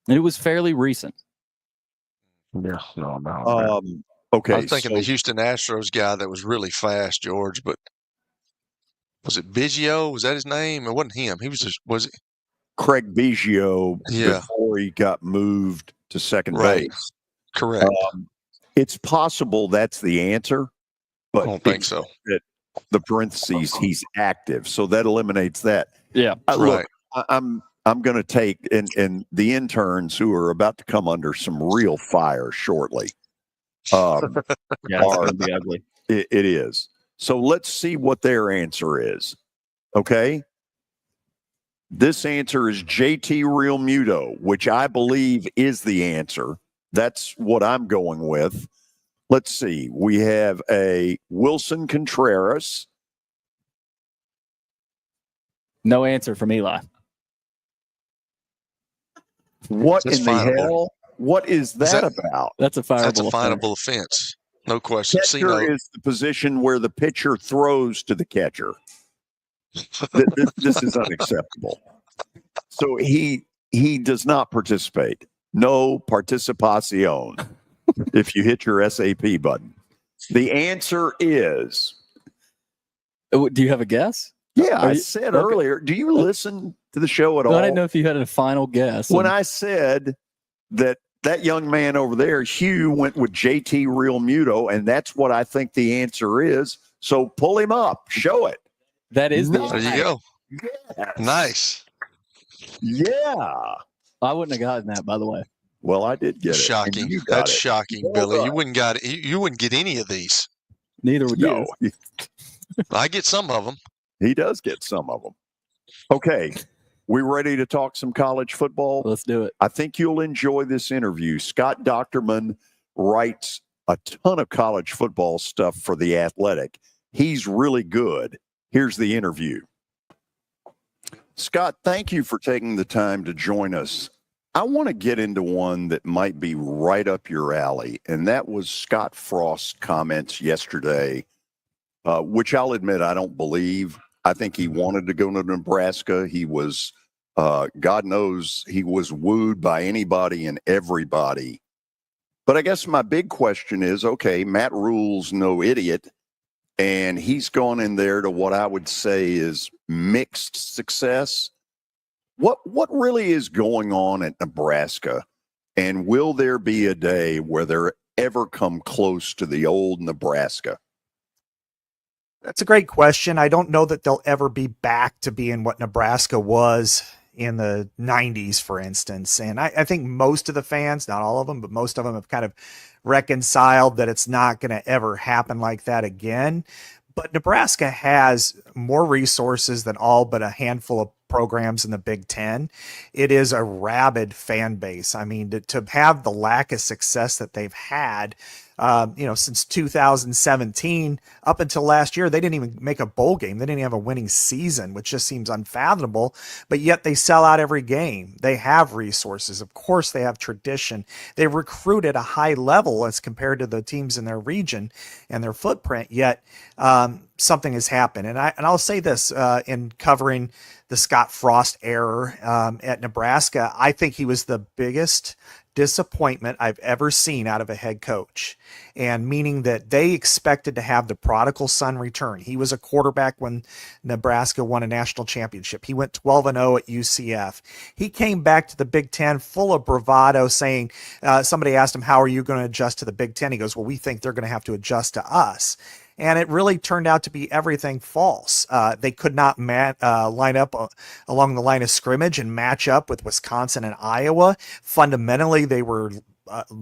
And it was fairly recent. Yeah, no, okay. I was thinking the Houston Astros guy that was really fast, George, but was it Biggio? Was that his name? It wasn't him. He was just, was it? Craig Biggio, Yeah. before he got moved to second Right. base. Correct. It's possible that's the answer, but I don't think so. That the parentheses, he's active, so that eliminates that. Yeah, look, I'm going to take and the interns who are about to come under some real fire shortly. Yeah, it's going to be ugly. It is. So let's see what their answer is. Okay. This answer is JT Real Muto, which I believe is the answer. That's what I'm going with. Let's see. We have a Wilson Contreras. No answer from Eli. What That's in the fineable. hell? What is that about? That's a fireable That's a offense. fineable offense. No question. Catcher is the position where the pitcher throws to the catcher. This is unacceptable. So he does not participate. No participación if you hit your SAP button. The answer is... Do you have a guess? Yeah, I said earlier. Do you listen to the show at all? I didn't know if you had a final guess. When I said that young man over there, Hugh, went with JT Real Muto, and that's what I think the answer is. So pull him up. Show it. That is the There you go. Yes. Nice. Yeah. I wouldn't have gotten that, by the way. Well, I did get it. Shocking. And you got That's it. shocking, Well Billy. done. You wouldn't got it. You wouldn't get any of these. Neither would No, you. I get some of them. he does get some of them. Okay. We ready to talk some college football? Let's do it. I think you'll enjoy this interview. Scott Dochterman writes a ton of college football stuff for The Athletic. He's really good. Here's the interview. Scott, thank you for taking the time to join us. I want to get into one that might be right up your alley, and that was Scott Frost's comments yesterday, which I'll admit I don't believe. I think he wanted to go to Nebraska. He was, God knows, he was wooed by anybody and everybody. But I guess my big question is, okay, Matt Rule's no idiot, and he's gone in there to what I would say is mixed success. What really is going on at Nebraska, and will there be a day where they ever come close to the old Nebraska? That's a great question. I don't know that they'll ever be back to being what Nebraska was in the 90s, for instance. And I think most of the fans, not all of them, but most of them have kind of reconciled that it's not going to ever happen like that again. But Nebraska has more resources than all but a handful of programs in the Big Ten. It is a rabid fan base. I mean, to have the lack of success that they've had, since 2017 up until last year, they didn't even make a bowl game. They didn't have a winning season, which just seems unfathomable, but yet they sell out every game. They have resources. Of course, they have tradition. They recruit at a high level as compared to the teams in their region and their footprint, yet something has happened. And I'll say this in covering the Scott Frost error at Nebraska, I think he was the biggest disappointment I've ever seen out of a head coach, and meaning that they expected to have the prodigal son return. He was a quarterback when Nebraska won a national championship. He went 12-0 at UCF. He came back to the Big Ten full of bravado, saying, somebody asked him, how are you going to adjust to the Big Ten? He goes, well, we think they're going to have to adjust to us. And it really turned out to be everything false. They could not line up along the line of scrimmage and match up with Wisconsin and Iowa. Fundamentally, they were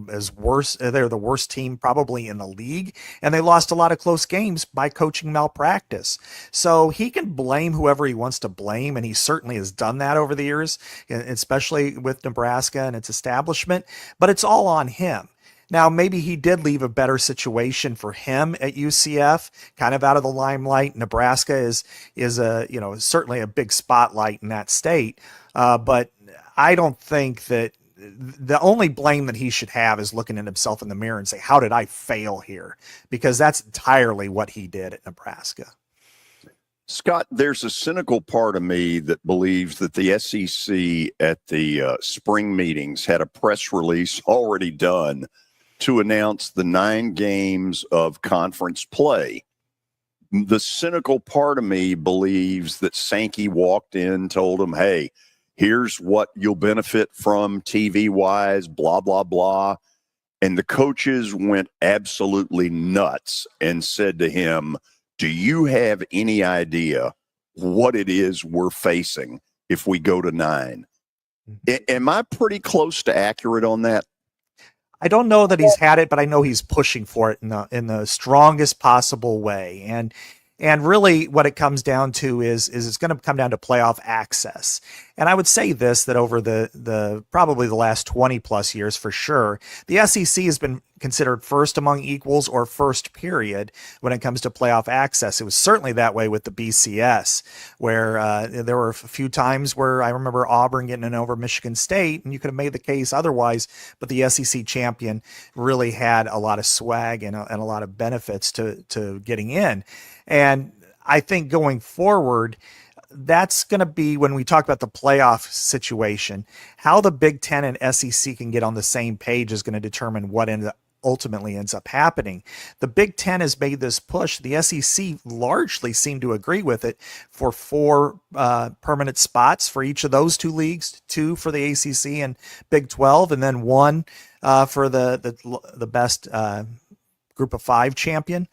as worse. They're the worst team probably in the league, and they lost a lot of close games by coaching malpractice. So he can blame whoever he wants to blame, and he certainly has done that over the years, especially with Nebraska and its establishment. But it's all on him. Now, maybe he did leave a better situation for him at UCF, kind of out of the limelight. Nebraska is certainly a big spotlight in that state, but I don't think that the only blame that he should have is looking at himself in the mirror and say, how did I fail here? Because that's entirely what he did at Nebraska. Scott, there's a cynical part of me that believes that the SEC at the spring meetings had a press release already done to announce the 9 games of conference play. The cynical part of me believes that Sankey walked in, told him, hey, here's what you'll benefit from TV-wise, blah, blah, blah. And the coaches went absolutely nuts and said to him, do you have any idea what it is we're facing if we go to 9? Am I pretty close to accurate on that? I don't know that he's had it, but I know he's pushing for it in the strongest possible way. And really what it comes down to is it's going to come down to playoff access. And I would say this, that over the probably the last 20 plus years for sure, the SEC has been considered first among equals or first period when it comes to playoff access. It was certainly that way with the BCS, where there were a few times where I remember Auburn getting in over Michigan State, and you could have made the case otherwise, but the SEC champion really had a lot of swag and a lot of benefits to getting in. And I think going forward, that's going to be when we talk about the playoff situation, how the Big Ten and SEC can get on the same page is going to determine what ultimately ends up happening. The Big Ten has made this push. The SEC largely seemed to agree with it for 4 permanent spots for each of those 2 leagues, 2 for the ACC and Big 12, and then 1 for the best group of 5 champion.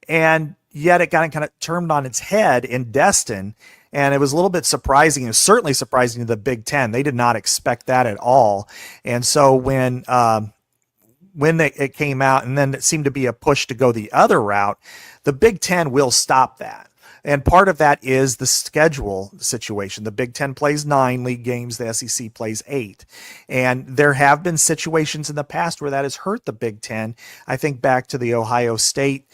And yet it got kind of turned on its head in Destin. And it was a little bit surprising. It was certainly surprising to the Big Ten. They did not expect that at all. And so when it came out, and then it seemed to be a push to go the other route, the Big Ten will stop that. And part of that is the schedule situation. The Big Ten plays 9 league games. The SEC plays 8. And there have been situations in the past where that has hurt the Big Ten. I think back to the Ohio State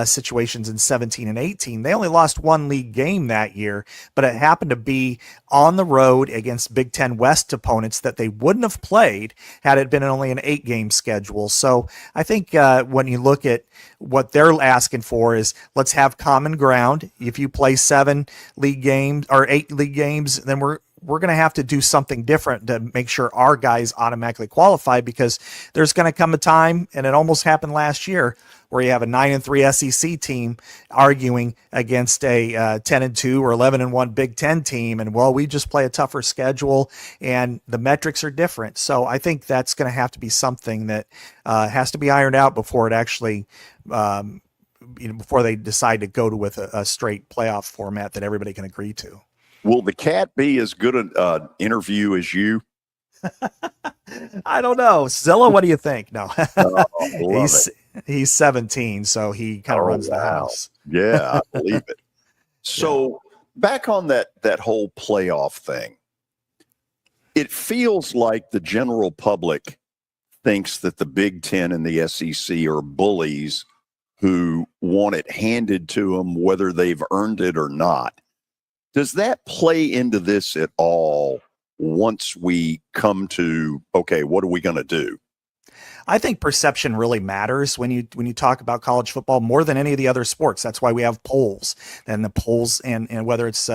situations in 17 and 18. They only lost 1 league game that year, but it happened to be on the road against Big Ten West opponents that they wouldn't have played had it been only an 8-game schedule. So I think when you look at what they're asking for is, let's have common ground. If you play 7 league games or 8 league games, then we're going to have to do something different to make sure our guys automatically qualify, because there's going to come a time, and it almost happened last year, where you have a 9-3 SEC team arguing against a 10-2 or 11-1 Big Ten team. And well, we just play a tougher schedule and the metrics are different. So I think that's going to have to be something that has to be ironed out before it actually, before they decide to go with a straight playoff format that everybody can agree to. Will the cat be as good an interview as you? I don't know. Zilla, what do you think? No. Oh, he's 17, so he kind of runs the house. Yeah, I believe it. So back on that whole playoff thing, it feels like the general public thinks that the Big Ten and the SEC are bullies who want it handed to them whether they've earned it or not. Does that play into this at all once we come to, okay, what are we going to do? I think perception really matters when you talk about college football more than any of the other sports. That's why we have polls, and the polls, and whether it's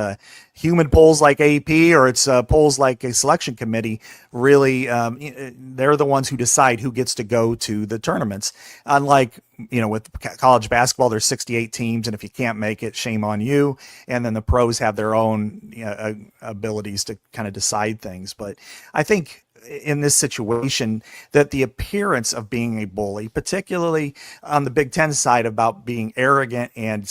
human polls like AP or it's polls like a selection committee, really they're the ones who decide who gets to go to the tournaments. Unlike, with college basketball, there's 68 teams, and if you can't make it, shame on you. And then the pros have their own abilities to kind of decide things. But I think in this situation that the appearance of being a bully, particularly on the Big Ten side about being arrogant and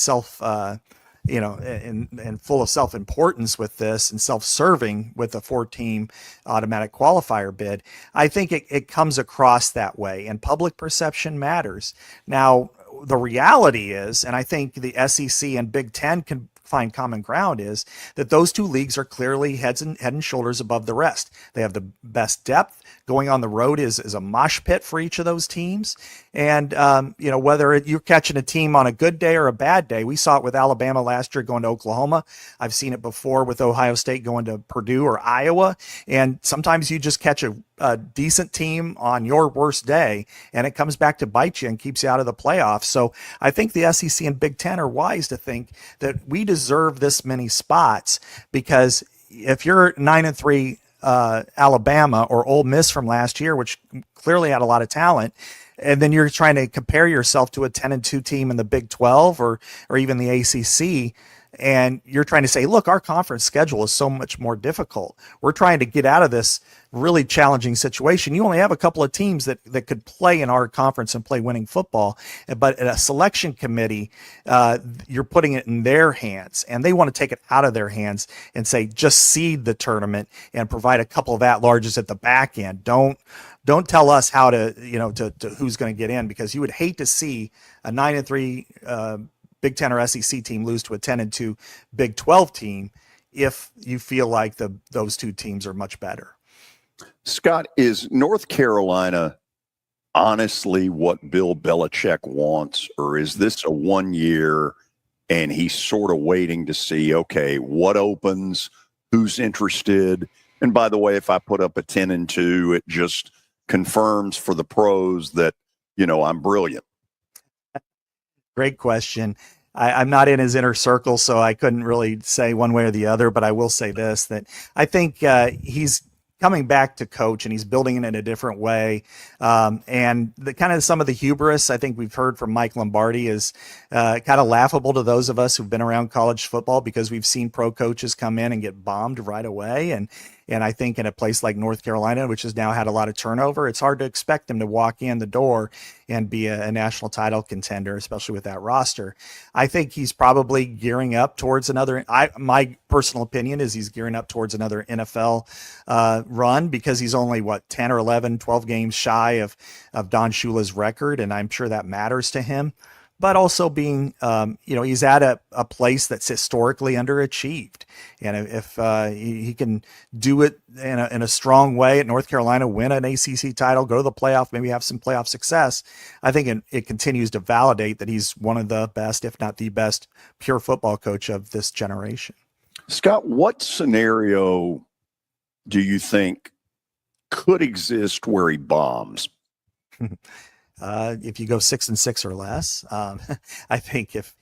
and full of self-importance with this and self-serving with a 4-team automatic qualifier bid. I think it comes across that way, and public perception matters. Now, the reality is, and I think the SEC and Big Ten can find common ground, is that those two leagues are clearly head and shoulders above the rest. They have the best depth. Going on the road is a mosh pit for each of those teams. And, whether you're catching a team on a good day or a bad day, we saw it with Alabama last year going to Oklahoma. I've seen it before with Ohio State going to Purdue or Iowa. And sometimes you just catch a decent team on your worst day, and it comes back to bite you and keeps you out of the playoffs. So I think the SEC and Big Ten are wise to think that we deserve this many spots, because if you're 9-3 Alabama or Ole Miss from last year, which clearly had a lot of talent, and then you're trying to compare yourself to a 10-2 team in the Big 12 or even the ACC, and you're trying to say, look, our conference schedule is so much more difficult. We're trying to get out of this really challenging situation. You only have a couple of teams that could play in our conference and play winning football, but at a selection committee, you're putting it in their hands, and they want to take it out of their hands and say, just seed the tournament and provide a couple of at-larges at the back end. Don't tell us how to who's going to get in, because you would hate to see a 9-3 Big Ten or SEC team lose to a 10-2 Big 12 team if you feel like those two teams are much better. Scott, is North Carolina honestly what Bill Belichick wants, or is this a 1 year and he's sort of waiting to see, okay, what opens, who's interested? And by the way, if I put up a 10-2, it just confirms for the pros that, I'm brilliant. Great question. I'm not in his inner circle, so I couldn't really say one way or the other, but I will say this, that I think he's coming back to coach, and he's building it in a different way. And the kind of some of the hubris I think we've heard from Mike Lombardi is kind of laughable to those of us who've been around college football, because we've seen pro coaches come in and get bombed right away. And I think in a place like North Carolina, which has now had a lot of turnover, it's hard to expect him to walk in the door and be a national title contender, especially with that roster. I think he's probably gearing up towards my personal opinion is he's gearing up towards another NFL run, because he's only 10 or 11, 12 games shy of Don Shula's record. And I'm sure that matters to him. But also being, he's at a place that's historically underachieved. And if he can do it in a strong way at North Carolina, win an ACC title, go to the playoff, maybe have some playoff success, I think it continues to validate that he's one of the best, if not the best, pure football coach of this generation. Scott, what scenario do you think could exist where he bombs? If you go 6-6 or less, I think if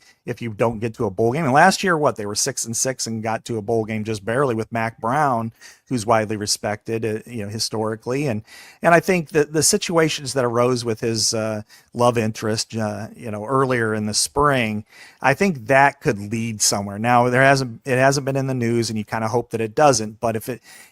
you don't get to a bowl game, and last year, they were 6-6 and got to a bowl game just barely with Mac Brown, who's widely respected, historically. And I think that the situations that arose with his love interest, earlier in the spring, I think that could lead somewhere. Now it hasn't been in the news, and you kind of hope that it doesn't. But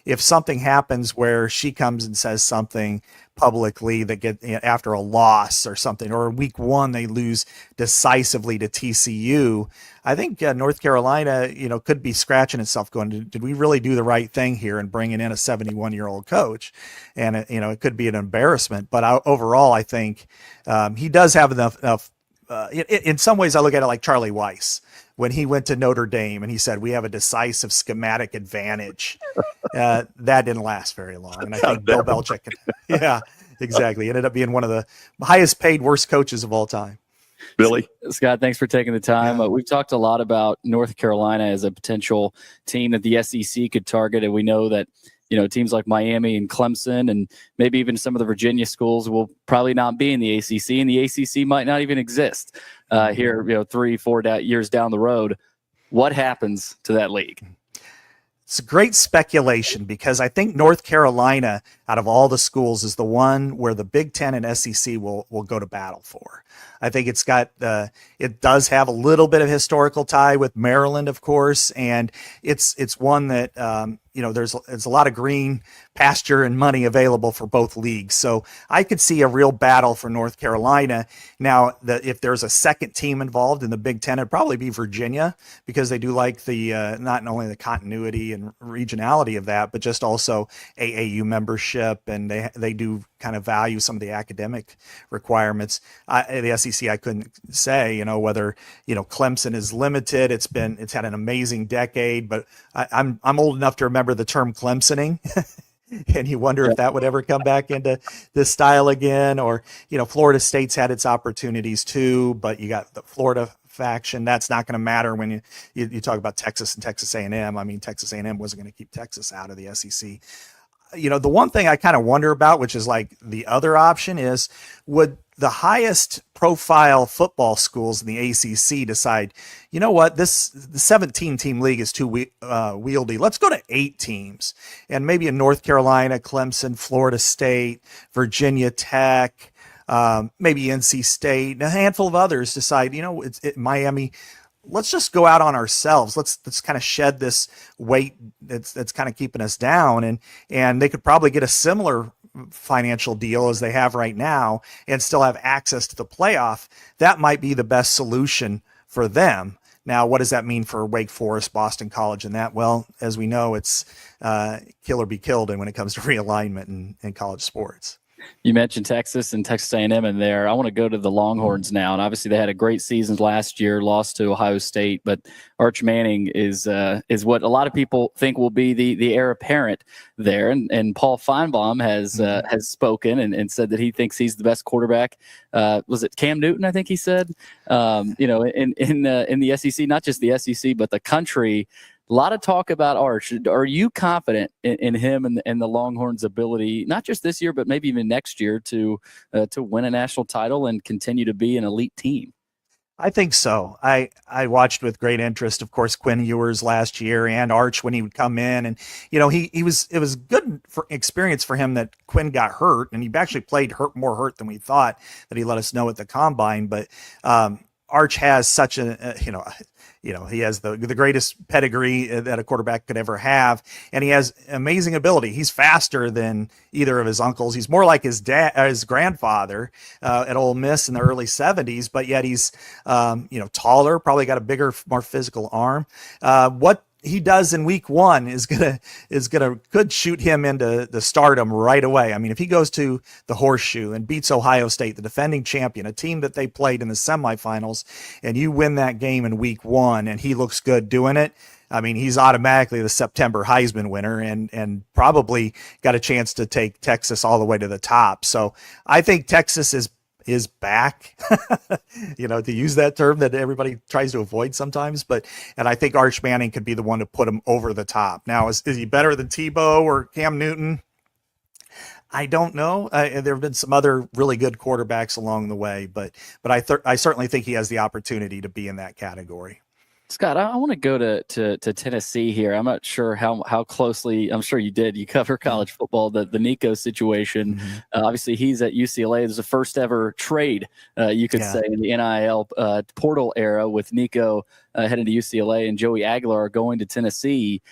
if something happens where she comes and says something publicly that after a loss or something, or week 1 they lose decisively to TCU, I think North Carolina, could be scratching itself going, did we really do the right thing here and bringing in a 71-year-old coach? And it could be an embarrassment. But overall, I think he does have enough. In some ways, I look at it like Charlie Weiss when he went to Notre Dame and he said, we have a decisive schematic advantage. That didn't last very long. And I think Bill Belichick, yeah, exactly, ended up being one of the highest paid worst coaches of all time. Billy? Scott, thanks for taking the time. We've talked a lot about North Carolina as a potential team that the SEC could target, and we know that teams like Miami and Clemson and maybe even some of the Virginia schools will probably not be in the ACC, and the ACC might not even exist here 3-4 years down the road. What happens to that league? It's a great speculation, because I think North Carolina out of all the schools is the one where the Big Ten and SEC will go to battle for. I think it's got it does have a little bit of historical tie with Maryland, of course, and it's one that there's a lot of green pasture and money available for both leagues. So I could see a real battle for North Carolina. Now, if there's a second team involved in the Big Ten, it'd probably be Virginia, because they do like the not only the continuity and regionality of that, but just also AAU membership, and they do kind of value some of the academic requirements. The SEC, I couldn't say, whether, Clemson is limited. It's had an amazing decade, but I'm old enough to remember the term Clemsoning. And you wonder if that would ever come back into this style again, or, Florida State's had its opportunities too, but you got the Florida faction. That's not going to matter when you talk about Texas and Texas A&M. I mean, Texas A&M wasn't going to keep Texas out of the SEC. The one thing I kind of wonder about, which is like the other option, is would the highest profile football schools in the ACC decide, the 17 team league is too wieldy. Let's go to 8 teams, and maybe in North Carolina, Clemson, Florida State, Virginia Tech, maybe NC State, and a handful of others decide, Miami, let's just go out on ourselves. Let's kind of shed this weight that's kind of keeping us down. And they could probably get a similar financial deal as they have right now and still have access to the playoff. That might be the best solution for them. Now, what does that mean for Wake Forest, Boston College, and that? Well, as we know, it's kill or be killed when it comes to realignment in college sports. You mentioned Texas and Texas A&M in there. I want to go to the Longhorns now, and obviously they had a great season last year, lost to Ohio State, but Arch Manning is what a lot of people think will be the heir apparent there. And Paul Feinbaum has spoken and said that he thinks he's the best quarterback. Was it Cam Newton? I think he said. In the SEC, not just the SEC, but the country. A lot of talk about Arch. Are you confident in him and the Longhorns' ability, not just this year, but maybe even next year, to win a national title and continue to be an elite team? I think so. I watched with great interest, of course, Quinn Ewers last year and Arch when he would come in, and it was good for experience for him that Quinn got hurt, and he actually played more hurt than we thought, that he let us know at the combine. But Arch has such he has the greatest pedigree that a quarterback could ever have, and he has amazing ability. He's faster than either of his uncles. He's more like his grandfather at Ole Miss in the early 70s, but yet he's taller, probably got a bigger, more physical arm. What he does in week 1 could shoot him into the stardom right away. I mean, if he goes to the Horseshoe and beats Ohio State, the defending champion, a team that they played in the semifinals, and you win that game in week 1 and he looks good doing it, I mean, he's automatically the September Heisman winner and probably got a chance to take Texas all the way to the top. So I think Texas is back, to use that term that everybody tries to avoid sometimes. And I think Arch Manning could be the one to put him over the top. Now, is he better than Tebow or Cam Newton? I don't know. There have been some other really good quarterbacks along the way, but I certainly think he has the opportunity to be in that category. Scott, I want to go to Tennessee here. I'm not sure how closely, I'm sure you did. You cover college football, the Nico situation. Mm-hmm. Obviously, he's at UCLA. There's a first ever trade, you could say, in the NIL portal era with Nico heading to UCLA and Joey Aguilar going to Tennessee.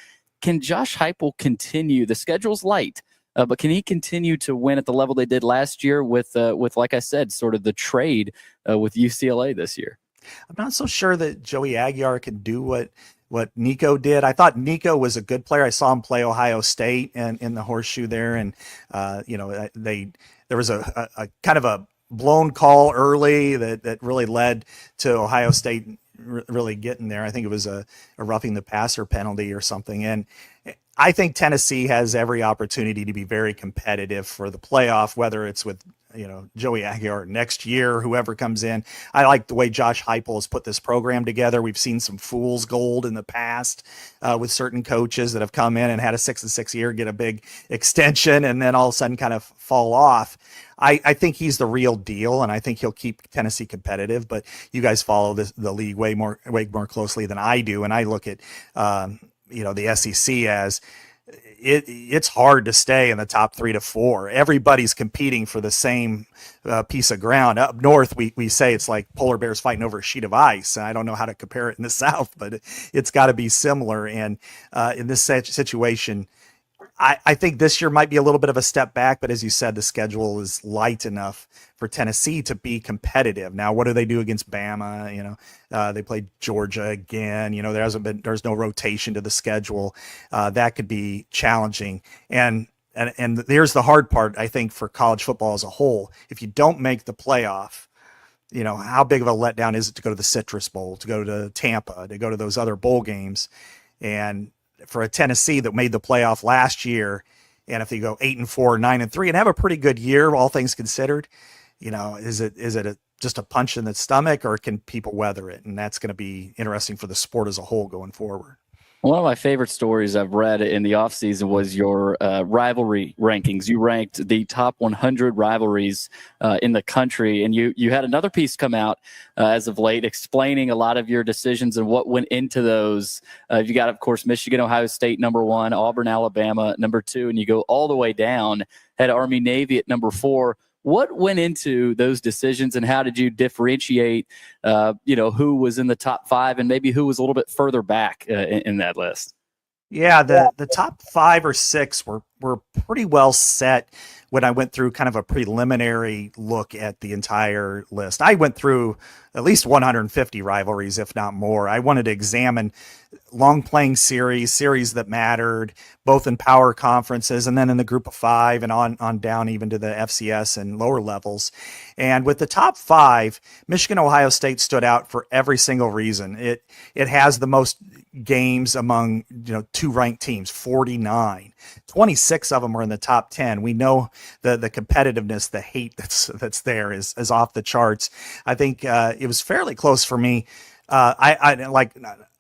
Can Josh Heupel continue? The schedule's light, but can he continue to win at the level they did last year with like I said, sort of the trade with UCLA this year? I'm not so sure that Joey Aguilar can do what Nico did. I thought Nico was a good player. I saw him play Ohio State and in the Horseshoe there. And, there was a kind of a blown call early that really led to Ohio State really getting there. I think it was a roughing the passer penalty or something. And I think Tennessee has every opportunity to be very competitive for the playoff, whether it's with Joey Aguilar next year, whoever comes in. I like the way Josh Heupel has put this program together. We've seen some fool's gold in the past with certain coaches that have come in and had a 6-6 year, get a big extension, and then all of a sudden kind of fall off. I think he's the real deal, and I think he'll keep Tennessee competitive. But you guys follow the league way more closely than I do, and I look at the SEC as it's hard to stay in the top 3 to 4. Everybody's competing for the same piece of ground. Up north, we say it's like polar bears fighting over a sheet of ice. I don't know how to compare it in the South, but it's got to be similar. And in this situation, I think this year might be a little bit of a step back, but as you said, the schedule is light enough for Tennessee to be competitive. Now, what do they do against Bama? They play Georgia again. There's no rotation to the schedule. That could be challenging. And there's the hard part, I think, for college football as a whole. If you don't make the playoff, how big of a letdown is it to go to the Citrus Bowl, to go to Tampa, to go to those other bowl games? And for a Tennessee that made the playoff last year, and if they go 8-4, 9-3, and have a pretty good year, all things considered, is it just a punch in the stomach, or can people weather it? And that's going to be interesting for the sport as a whole going forward. One of my favorite stories I've read in the offseason was your rivalry rankings. You ranked the top 100 rivalries in the country, and you had another piece come out as of late explaining a lot of your decisions and what went into those. You got, of course, Michigan, Ohio State, number 1, Auburn, Alabama, number 2, and you go all the way down, had Army, Navy at number 4. What went into those decisions, and how did you differentiate, who was in the top 5 and maybe who was a little bit further back in that list? Yeah, the top 5 or 6 were pretty well set when I went through kind of a preliminary look at the entire list. I went through at least 150 rivalries, if not more. I wanted to examine long playing series that mattered, both in power conferences and then in the group of 5 and on down even to the FCS and lower levels. And with the top 5, Michigan, Ohio State stood out for every single reason. It has the most games among 2 ranked teams, 49. 26 of them are in the top 10. We know the competitiveness, the hate that's there is off the charts. I think it was fairly close for me.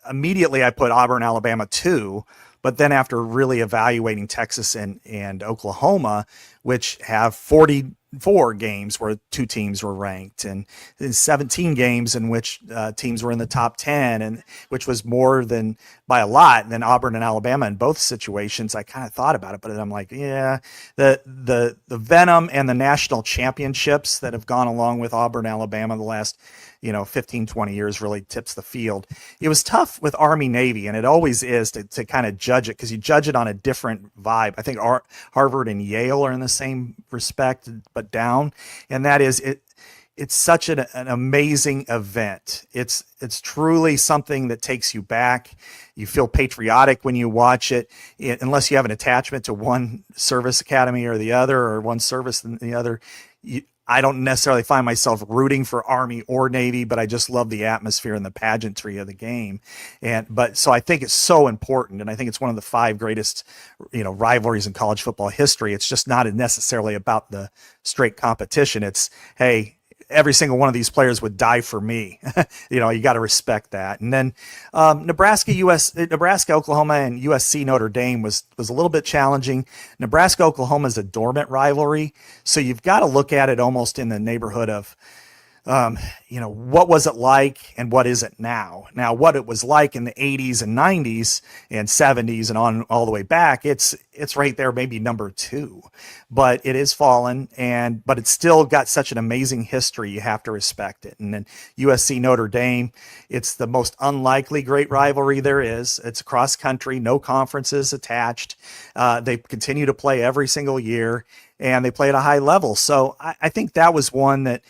Immediately I put Auburn, Alabama 2, but then after really evaluating Texas and Oklahoma, which have 44 games where 2 teams were ranked, and 17 games in which teams were in the top 10, and which was more than by a lot than Auburn and Alabama in both situations. I kind of thought about it, but I'm like, yeah, the venom and the national championships that have gone along with Auburn, Alabama the last 15, 20 years really tips the field. It was tough with Army, Navy, and it always is to kind of judge it, because you judge it on a different vibe. I think Harvard and Yale are in the same respect, but down. And that is, it's such an amazing event. It's truly something that takes you back. You feel patriotic when you watch it, unless you have an attachment to one service academy or the other, or one service than the other. I don't necessarily find myself rooting for Army or Navy, but I just love the atmosphere and the pageantry of the game. So I think it's so important, and I think it's one of the 5 greatest, rivalries in college football history. It's just not necessarily about the straight competition. It's, hey, every single one of these players would die for me. You got to respect that. And then Nebraska, Oklahoma, and USC Notre Dame was a little bit challenging. Nebraska, Oklahoma is a dormant rivalry, so you've got to look at it almost in the neighborhood of what was it like and what is it now? Now, what it was like in the 80s and 90s and 70s and on all the way back, it's right there, maybe number 2, but it is fallen, but it's still got such an amazing history. You have to respect it. And then USC Notre Dame, it's the most unlikely great rivalry there is. It's across country, no conferences attached. They continue to play every single year, and they play at a high level. So I think that was one that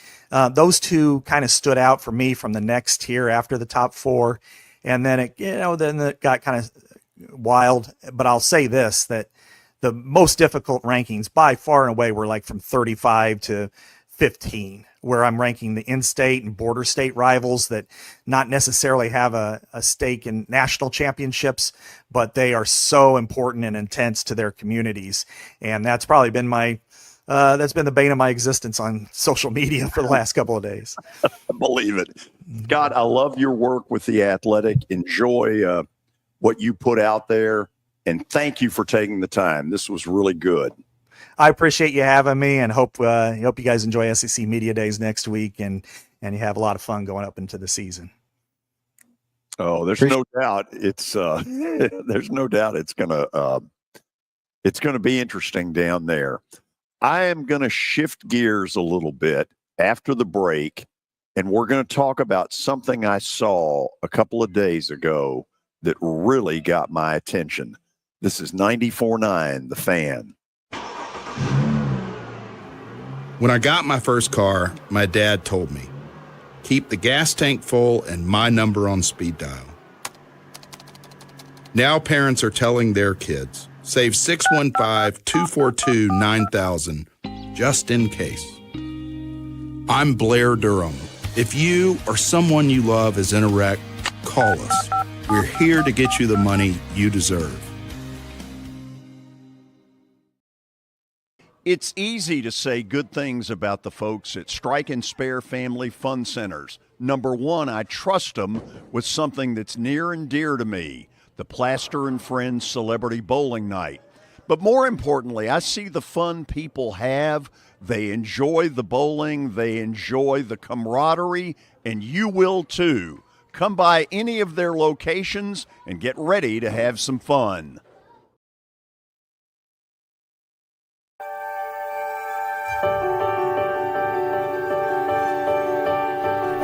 those 2 kind of stood out for me from the next tier after the top 4. And then it got kind of wild. But I'll say this, that the most difficult rankings by far and away were like from 35 to 15, where I'm ranking the in-state and border state rivals that not necessarily have a stake in national championships, but they are so important and intense to their communities. And that's probably been that's been the bane of my existence on social media for the last couple of days. I believe it. Scott, I love your work with The Athletic. Enjoy what you put out there, and thank you for taking the time. This was really good. I appreciate you having me, and hope you guys enjoy SEC Media Days next week, and you have a lot of fun going up into the season. Oh, there's no doubt it's there's no doubt it's gonna It's going to be interesting down there. I am going to shift gears a little bit after the break, and we're going to talk about something I saw a couple of days ago that really got my attention. This is 94.9 The Fan. When I got my first car, my dad told me, keep the gas tank full and my number on speed dial. Now parents are telling their kids, save 615-242-9000 just in case. I'm Blair Durham. If you or someone you love is in a wreck, call us. We're here to get you the money you deserve. It's easy to say good things about the folks at Strike and Spare Family Fun Centers. Number one, I trust them with something that's near and dear to me, the Plaster and Friends Celebrity Bowling Night. But more importantly, I see the fun people have. They enjoy the bowling, they enjoy the camaraderie, and you will too. Come by any of their locations and get ready to have some fun.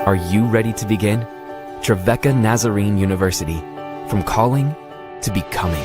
Are you ready to begin? Trevecca Nazarene University. From calling to becoming.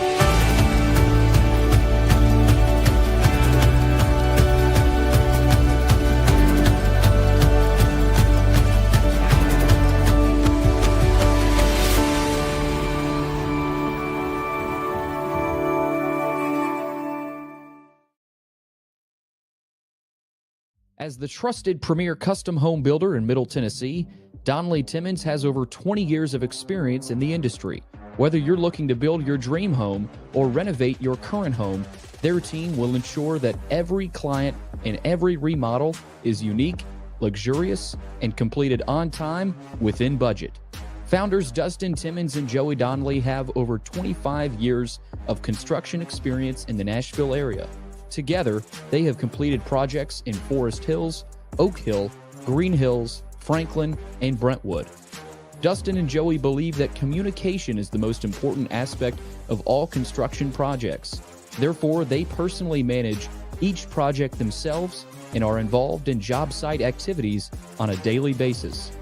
As the trusted premier custom home builder in Middle Tennessee, Donnelly Timmons has over 20 years of experience in the industry. Whether you're looking to build your dream home or renovate your current home, their team will ensure that every client and every remodel is unique, luxurious, and completed on time within budget. Founders Dustin Timmons and Joey Donnelly have over 25 years of construction experience in the Nashville area. Together, they have completed projects in Forest Hills, Oak Hill, Green Hills, Franklin, and Brentwood. Dustin and Joey believe that communication is the most important aspect of all construction projects. Therefore, they personally manage each project themselves and are involved in job site activities on a daily basis.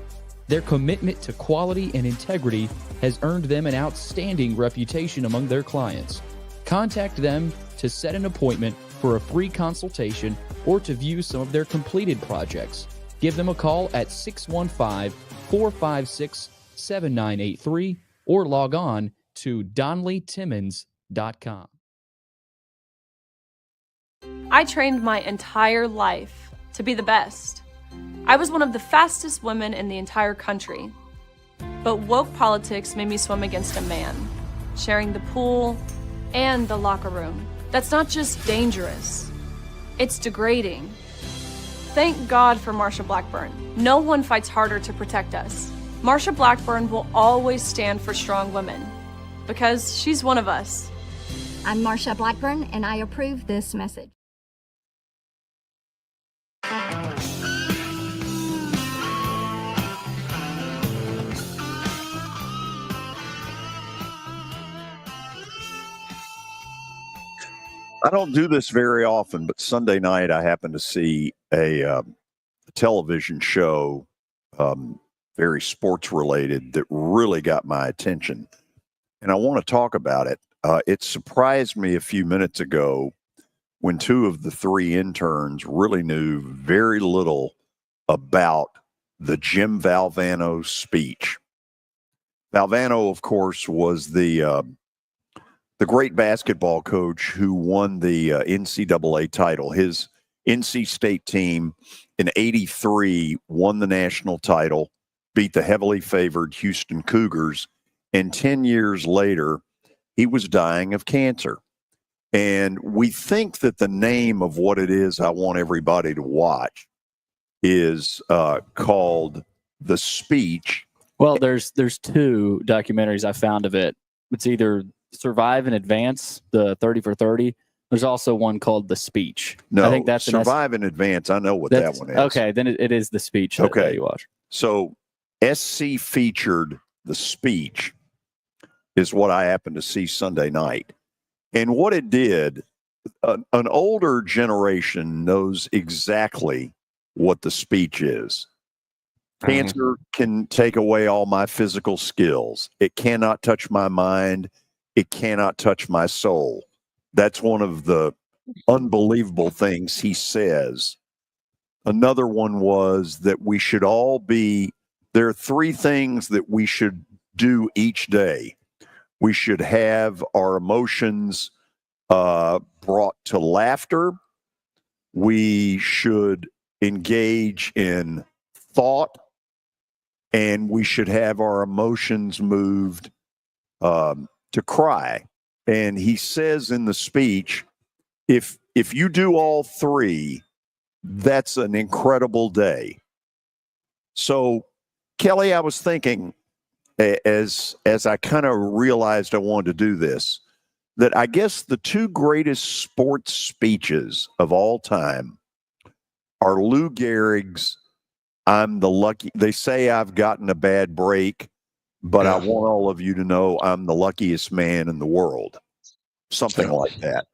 Their commitment to quality and integrity has earned them an outstanding reputation among their clients. Contact them to set an appointment for a free consultation or to view some of their completed projects. Give them a call at 615-456-7983 or log on to DonnellyTimmons.com. I trained my entire life to be the best. I was one of the fastest women in the entire country. But woke politics made me swim against a man, sharing the pool and the locker room. That's not just dangerous, it's degrading. Thank God for Marsha Blackburn. No one fights harder to protect us. Marsha Blackburn will always stand for strong women because she's one of us. I'm Marsha Blackburn, and I approve this message. I don't do this very often, but Sunday night I happened to see a television show, very sports related, that really got my attention. And I want to talk about it. It surprised me a few minutes ago when two of the three interns really knew very little about the Jim Valvano speech. Valvano, of course, was the great basketball coach who won the NCAA title. His NC State team in '83 won the national title, beat the heavily favored Houston Cougars, and 10 years later, he was dying of cancer. And we think that the name of what it is I want everybody to watch is called The Speech. Well, there's two documentaries I found of it. It's either Survive and Advance, the 30 for 30. There's also one called The Speech. No, I think that's Survive and Advance. I know what that one is. Okay, then it is The Speech that you watch. So SC featured The Speech is what I happened to see Sunday night. And what it did an older generation knows exactly what the speech is. Cancer can take away all my physical skills. It cannot touch my mind. It cannot touch my soul. That's one of the unbelievable things he says. Another one was that we should all be, there are three things that we should do each day. We should have our emotions brought to laughter. We should engage in thought, and we should have our emotions moved to cry. And he says in the speech, if you do all three, that's an incredible day. So, Kelly, I was thinking as I kind of realized I wanted to do this, that I guess the two greatest sports speeches of all time are Lou Gehrig's "I'm the lucky," they say I've gotten a bad break, but I want all of you to know I'm the luckiest man in the world. Something like that.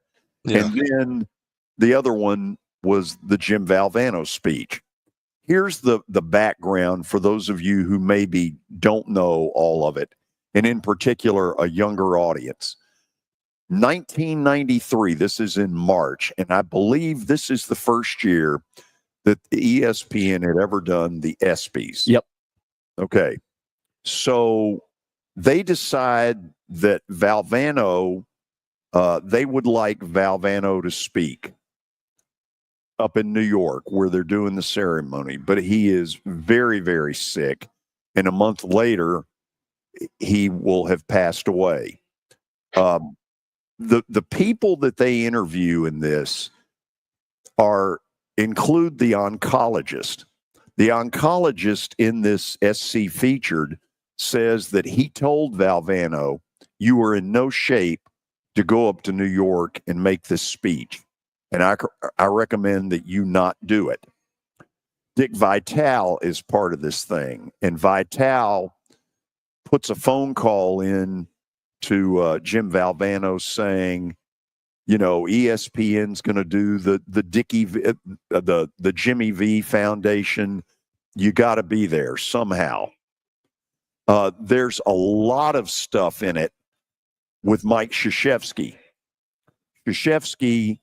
Yeah. And then the other one was the Jim Valvano speech. Here's the background for those of you who maybe don't know all of it, and in particular, a younger audience. 1993, this is in March, and I believe this is the first year that the ESPN had ever done the ESPYs. Yep. Okay. So they decide that Valvano, they would like Valvano to speak up in New York where they're doing the ceremony, but he is very, very sick. And a month later, he will have passed away. The people that they interview in this include the oncologist. The oncologist in this SC featured says that he told Valvano, "You are in no shape to go up to New York and make this speech, and I recommend that you not do it." Dick Vitale is part of this thing, and Vitale puts a phone call in to Jim Valvano saying, you know, ESPN's going to do the Jimmy V Foundation. You got to be there somehow. There's a lot of stuff in it with Mike Krzyzewski. Krzyzewski,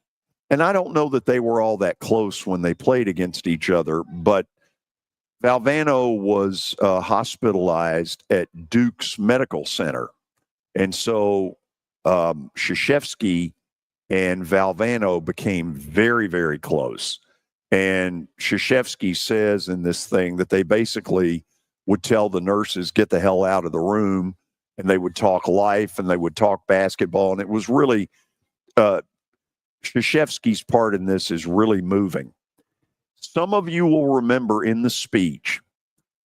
and I don't know that they were all that close when they played against each other, but Valvano was hospitalized at Duke's Medical Center. And so Krzyzewski and Valvano became very, very close. And Krzyzewski says in this thing that they basically would tell the nurses, get the hell out of the room, and they would talk life and they would talk basketball. And it was really, Krzyzewski's part in this is really moving. Some of you will remember in the speech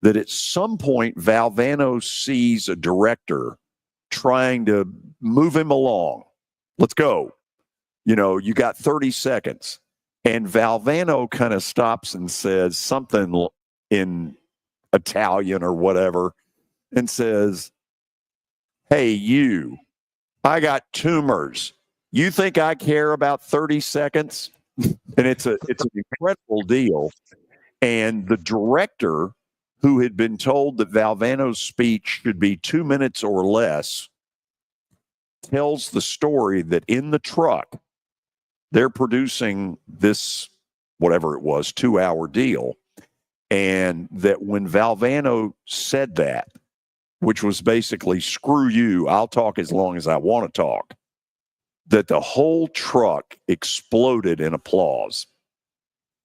that at some point Valvano sees a director trying to move him along. Let's go. You know, you got 30 seconds. And Valvano kind of stops and says something in Italian or whatever and says, "Hey, you, I got tumors. You think I care about 30 seconds? And it's an incredible deal. And the director, who had been told that Valvano's speech should be 2 minutes or less, tells the story that in the truck, they're producing this, whatever it was, 2-hour deal. And that when Valvano said that, which was basically, screw you, I'll talk as long as I want to talk, that the whole truck exploded in applause.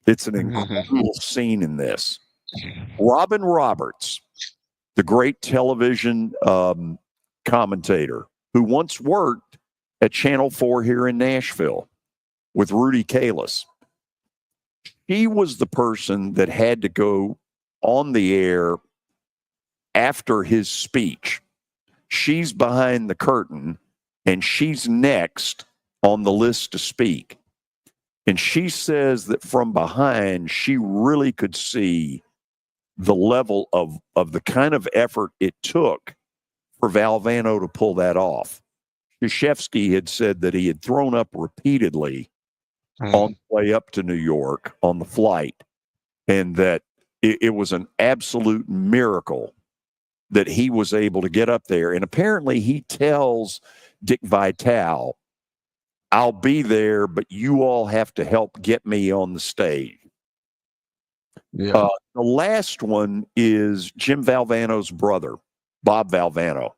It's an incredible scene in this. Robin Roberts, the great television commentator who once worked at Channel 4 here in Nashville with Rudy Kalis. She was the person that had to go on the air after his speech. She's behind the curtain, and she's next on the list to speak. And she says that from behind, she really could see the level of the kind of effort it took for Valvano to pull that off. Krzyzewski had said that he had thrown up repeatedly on the way up to New York on the flight, and that it was an absolute miracle that he was able to get up there. And apparently he tells Dick Vitale, I'll be there, but you all have to help get me on the stage. Yeah. The last one is Jim Valvano's brother, Bob Valvano,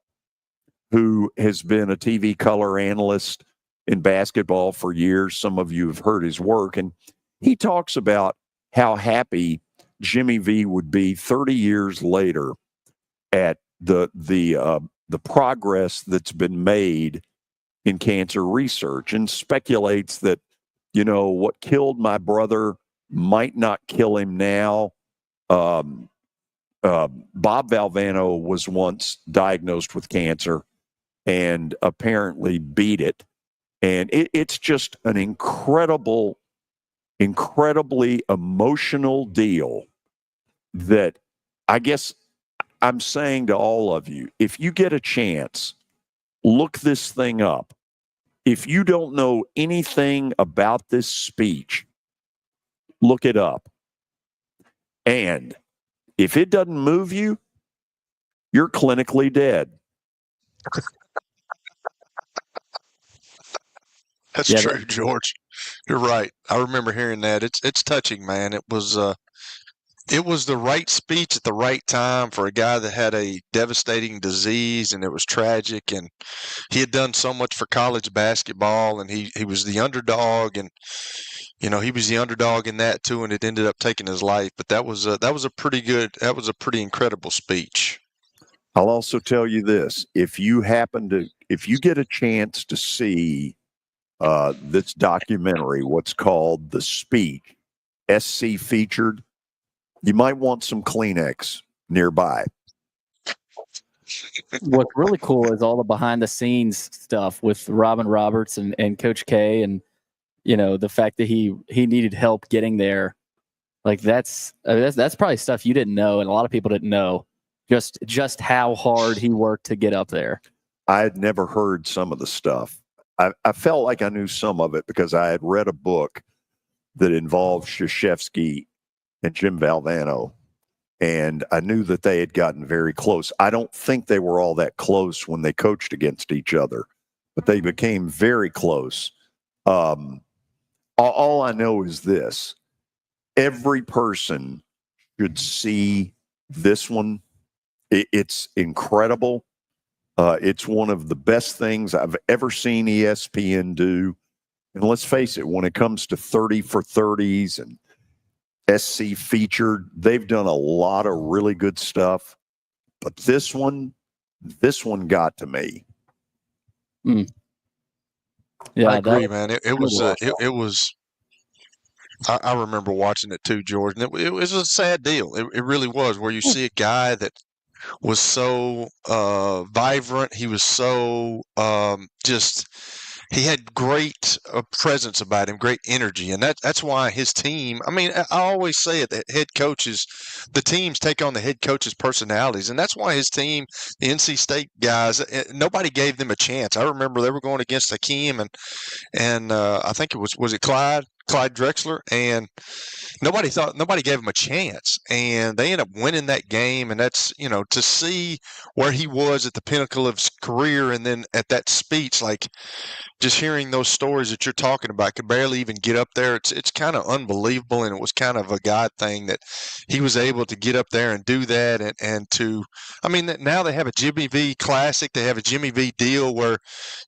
who has been a TV color analyst in basketball for years. Some of you have heard his work, and he talks about how happy Jimmy V would be 30 years later at the progress that's been made in cancer research, and speculates that, what killed my brother might not kill him now. Bob Valvano was once diagnosed with cancer and apparently beat it. And it's just an incredibly emotional deal that I guess I'm saying to all of you, if you get a chance, look this thing up. If you don't know anything about this speech, look it up. And if it doesn't move you, you're clinically dead. That's true, George. You're right. I remember hearing that. It's touching, man. It was the right speech at the right time for a guy that had a devastating disease, and it was tragic. And he had done so much for college basketball, and he was the underdog, and he was the underdog in that too, and it ended up taking his life. But that was a pretty incredible speech. I'll also tell you this: if you get a chance to see this documentary, what's called The Speech, SC featured, you might want some Kleenex nearby. What's really cool is all the behind the scenes stuff with Robin Roberts and Coach K, and the fact that he needed help getting there. Like that's probably stuff you didn't know, and a lot of people didn't know just how hard he worked to get up there. I had never heard some of the stuff. I felt like I knew some of it because I had read a book that involved Krzyzewski and Jim Valvano, and I knew that they had gotten very close. I don't think they were all that close when they coached against each other, but they became very close. All I know is this: every person should see this one. It's incredible. It's one of the best things I've ever seen ESPN do. And let's face it, when it comes to 30 for 30s and SC featured, they've done a lot of really good stuff. But this one got to me. Yeah, I agree, man. It was. I remember watching it too, George, and it was a sad deal. It really was, where you see a guy that was so vibrant. He was so he had great presence about him, great energy, and that's why his team. I mean, I always say it, that the teams take on the head coach's personalities, and that's why his team, the NC State guys, nobody gave them a chance. I remember they were going against Hakeem and I think it was Clyde Drexler, and nobody gave him a chance, and they ended up winning that game. And that's, to see where he was at the pinnacle of his career, and then at that speech, like just hearing those stories that you're talking about, could barely even get up there. It's kind of unbelievable, and it was kind of a God thing that he was able to get up there and do that, and now they have a Jimmy V Classic, they have a Jimmy V deal where,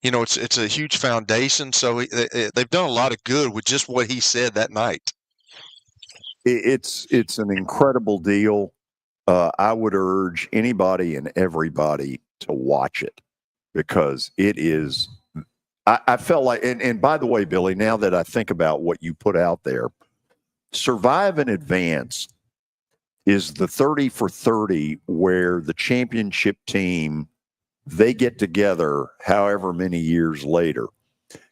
it's a huge foundation. So they've done a lot of good with just what he said that night. It's an incredible deal. I would urge anybody and everybody to watch it, because it is. I felt like, and by the way, Billy, now that I think about what you put out there, Survive and Advance is the 30 for 30 where the championship team, they get together however many years later,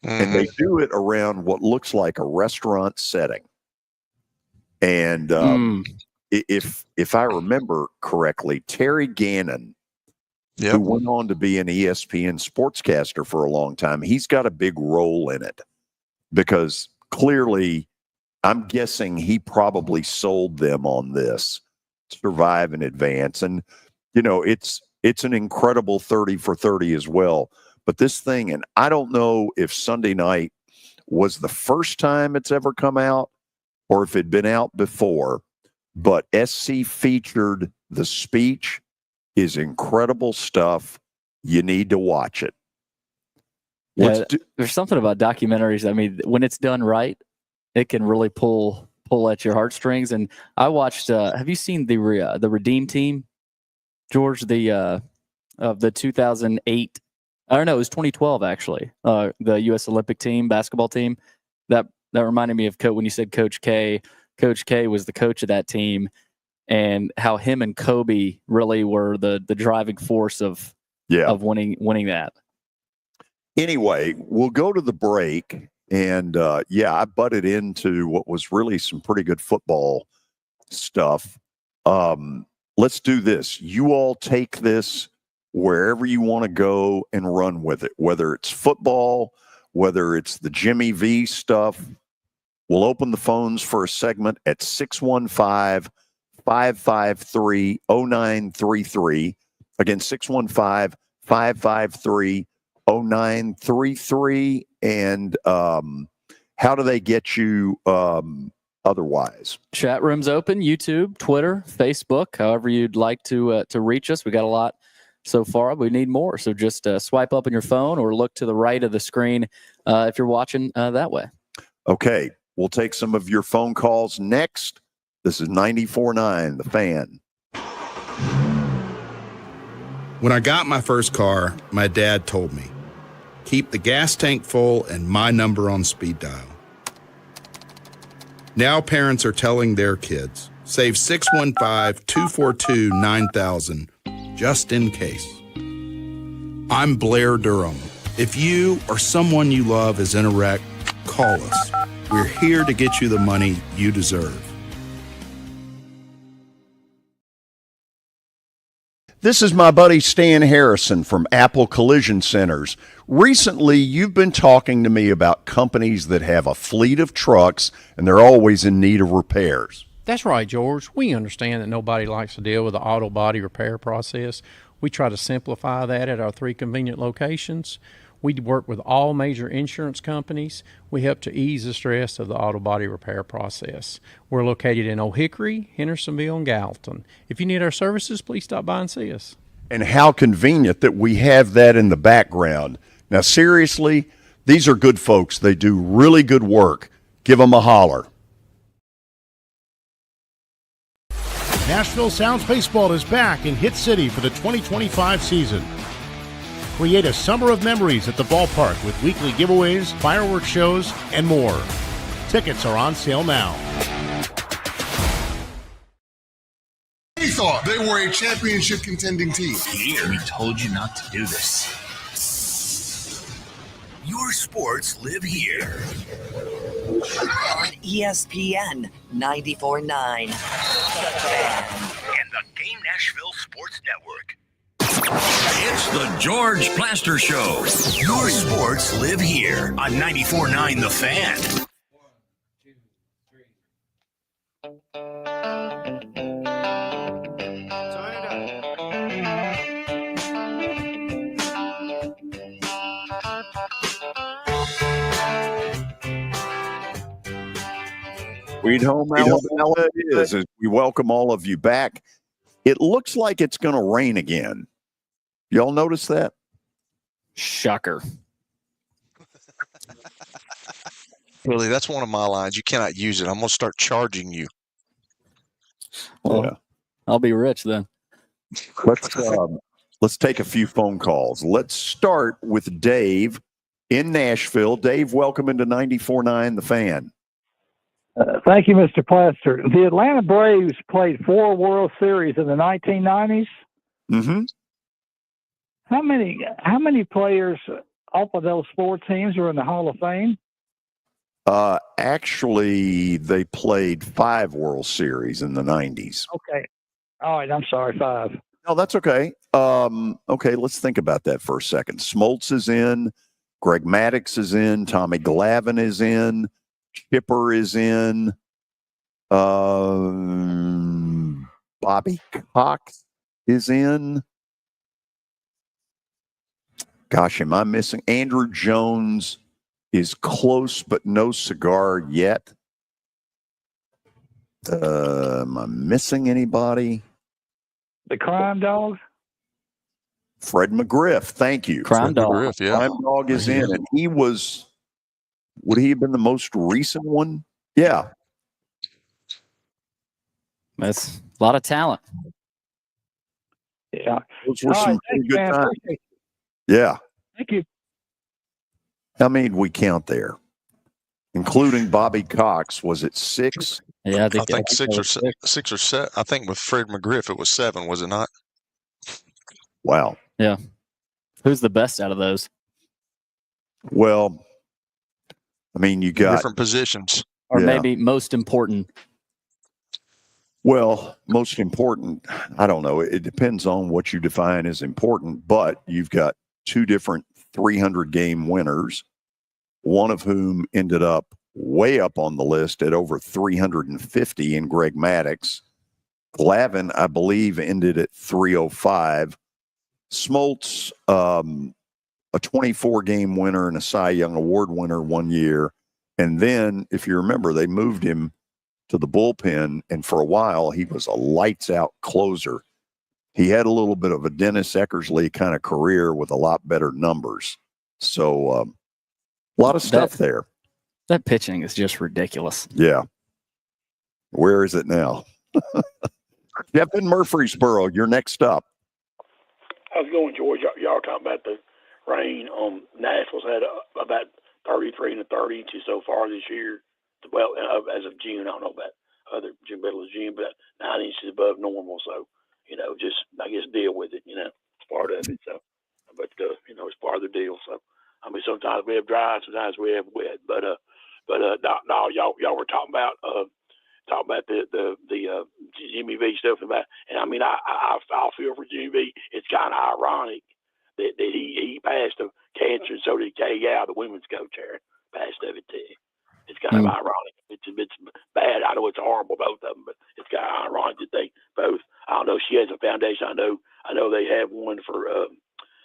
and they do it around what looks like a restaurant setting. And if I remember correctly, Terry Gannon who went on to be an ESPN sportscaster for a long time. He's got a big role in it because clearly, I'm guessing he probably sold them on this survive and advance. And, it's an incredible 30 for 30 as well. But this thing, and I don't know if Sunday night was the first time it's ever come out or if it'd been out before, but SC featured the speech is incredible stuff. You need to watch it. There's something about documentaries. I mean, when it's done right, it can really pull at your heartstrings. And I watched. Have you seen the Redeem Team, George? Of the 2008. I don't know. It was 2012 actually. The U.S. Olympic team, basketball team. That reminded me of when you said Coach K. Coach K was the coach of that team, and how him and Kobe really were the driving force of winning that. Anyway, we'll go to the break, and I butted into what was really some pretty good football stuff. Let's do this. You all take this wherever you want to go and run with it, whether it's football, whether it's the Jimmy V stuff. We'll open the phones for a segment at 615-553-0933. Again, 615-553-0933. And how do they get you otherwise? Chat room's open, YouTube, Twitter, Facebook, however you'd like to reach us. We got a lot so far. We need more. So just swipe up on your phone or look to the right of the screen if you're watching that way. Okay. We'll take some of your phone calls next. This is 94.9, The Fan. When I got my first car, my dad told me, keep the gas tank full and my number on speed dial. Now parents are telling their kids, save 615-242-9000 just in case. I'm Blair Durham. If you or someone you love is in a wreck, call us. We're here to get you the money you deserve. This is my buddy Stan Harrison from Apple Collision Centers. Recently, you've been talking to me about companies that have a fleet of trucks and they're always in need of repairs. That's right, George. We understand that nobody likes to deal with the auto body repair process. We try to simplify that at our 3 convenient locations. We work with all major insurance companies. We help to ease the stress of the auto body repair process. We're located in Old Hickory, Hendersonville, and Gallatin. If you need our services, please stop by and see us. And how convenient that we have that in the background. Now, seriously, these are good folks. They do really good work. Give them a holler. Nashville Sounds Baseball is back in Hit City for the 2025 season. Create a summer of memories at the ballpark with weekly giveaways, fireworks shows, and more. Tickets are on sale now. He thought they were a championship contending team. Here, we told you not to do this. Your sports live here. On ESPN 94.9. And the Game Nashville Sports Network. It's the George Plaster Show. Your sports live here on 94.9 The Fan. Sweet Home Alabama is. We welcome all of you back. It looks like it's going to rain again. Y'all notice that? Shocker. Really, that's one of my lines. You cannot use it. I'm going to start charging you. Well, I'll be rich then. Let's take a few phone calls. Let's start with Dave in Nashville. Dave, welcome into 94.9 The Fan. Thank you, Mr. Plaster. The Atlanta Braves played 4 World Series in the 1990s. Mm-hmm. How many players off of those 4 teams are in the Hall of Fame? Actually, they played 5 World Series in the 90s. Okay. All right. I'm sorry. 5. No, that's okay. Okay, let's think about that for a second. Smoltz is in. Greg Maddux is in. Tommy Glavine is in. Chipper is in. Bobby Cox is in. Gosh, am I missing? Andrew Jones is close, but no cigar yet. Am I missing anybody? The Crime Dog? Fred McGriff. Thank you. Crime Dog. McGriff, yeah. Crime Dog is in, and he was, would he have been the most recent one? Yeah. That's a lot of talent. Yeah. Those were All some right, pretty thanks, good man. times. Appreciate Yeah. Thank you. How many did we count there? Including Bobby Cox, was it 6? Yeah, I think six or seven. I think with Fred McGriff it was 7, was it not? Wow. Yeah. Who's the best out of those? Well, I mean, you got different positions. Or maybe most important. Well, most important, I don't know. It depends on what you define as important, but you've got 2 different 300-game winners, one of whom ended up way up on the list at over 350 in Greg Maddux. Glavine, I believe, ended at 305. Smoltz, a 24-game winner and a Cy Young Award winner one year. And then, if you remember, they moved him to the bullpen, and for a while, he was a lights-out closer. He had a little bit of a Dennis Eckersley kind of career with a lot better numbers. So, a lot of stuff there. That pitching is just ridiculous. Yeah. Where is it now? Jeff in Murfreesboro, you're next up. How's it going, George? Y'all talking about the rain. Nashville's had about 33 to 30 inches so far this year. Well, as of June, I don't know about other middle of June, but 9 inches above normal. So, just, I guess, deal with it, it's part of it. So, but, it's part of the deal. So, I mean, sometimes we have dry, sometimes we have wet. But no, y'all were talking about the Jimmy V stuff and I mean, I feel for Jimmy V. It's kind of ironic that he passed of cancer, and so did Kay Gow, the women's coach there, passed of it too. It's kind of ironic. It's bad. I know it's horrible, both of them, but it's kind of ironic that they both. I don't know. She has a foundation. I know they have one for.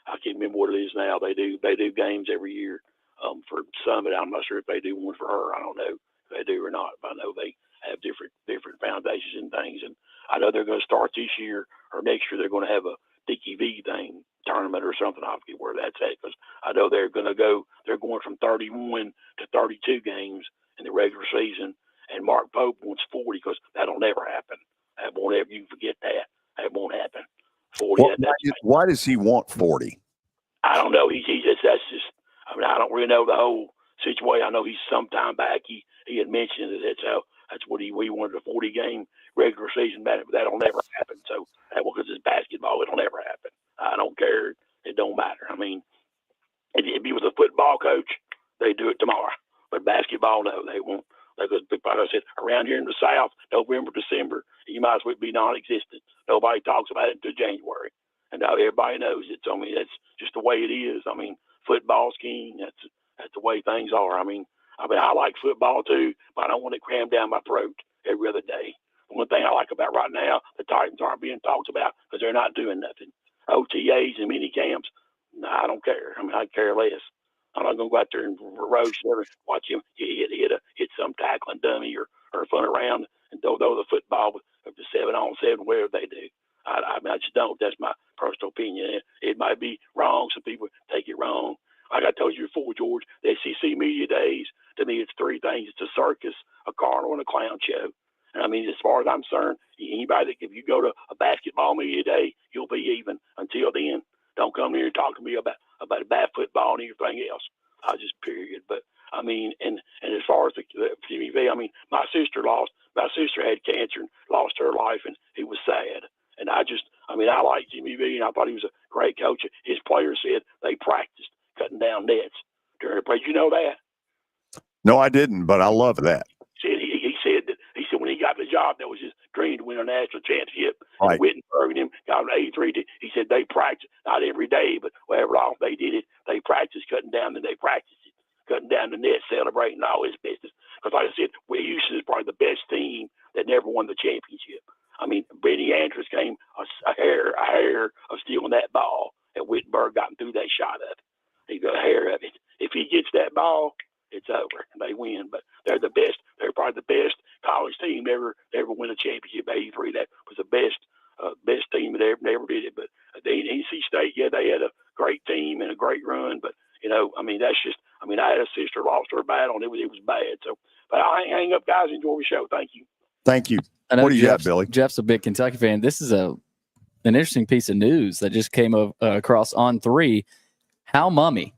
I can't remember what it is now. They do games every year for Summit. I'm not sure if they do one for her. I don't know if they do or not. But I know they have different foundations and things. And I know they're going to start this year or next year. They're going to have a Dickie V thing tournament or something. I forget where that's at, because I know they're going from 31 to 32 games in the regular season, and Mark Pope wants 40, because that'll never happen. That won't ever. You can forget that. That won't happen. 40. Why does he want 40? I don't know. That's just. I mean, I don't really know the whole situation. I know he's sometime back he had mentioned that that's what we wanted, a 40-game regular season, but that'll never happen. So because it's basketball, it'll never happen. I don't care. It don't matter. I mean, if he was a football coach, they do it tomorrow. But basketball, no, they won't. Because, like I said, around here in the South, November, December, you might as well be non-existent. Nobody talks about it until January, and now everybody knows it. So I mean, that's just the way it is. I mean, football's king. That's the way things are. I mean, I like football too, but I don't want it crammed down my throat every other day. The one thing I like about right now, the Titans aren't being talked about because they're not doing nothing. OTAs and mini camps, no, I don't care. I mean, I care less. I'm not going to go out there and roast or watch him hit some tackling dummy or fun around and throw the football with the 7-on-7, whatever they do. I mean, I just don't. That's my personal opinion. It might be wrong. Some people take it wrong. Like I told you before, George, the SEC Media Days, to me, it's 3 things. It's a circus, a carnival, and a clown show. And I mean, as far as I'm concerned, anybody, if you go to a basketball media day, you'll be even. Until then, don't come here and talk to me about bad football and everything else. I just period. But I mean, and as far as the TV, I mean, my sister had cancer and lost her life, and it was sad. And I like Jimmy V, and I thought he was a great coach. His players said they practiced cutting down nets during the play. Did you know that? No, I didn't, but I love that. He said when he got the job, that was his dream to win a national championship. Right. And Wittenberg and them got an 83. He said they practice, not every day, but wherever long they did it, they practiced cutting down, and they practiced it, cutting down the net, celebrating all this business. Because like I said, Houston is probably the best team that never won the championship. I mean, Benny Andrews came a hair of stealing that ball, and Wittenberg got him through that shot of it. He got a hair of it. If he gets that ball, it's over, and they win. But they're the best. They're probably the best college team ever win a championship. 83. That was the best team that ever did it. But the NC State, yeah, they had a great team and a great run. But I mean, that's just. I mean, I had a sister lost her battle, and it was bad. So, but I hang up, guys. Enjoy the show. Thank you. Thank you. I know What do you got, Billy? Jeff's a big Kentucky fan. This is an interesting piece of news that just came across on 3. Hal Mummy.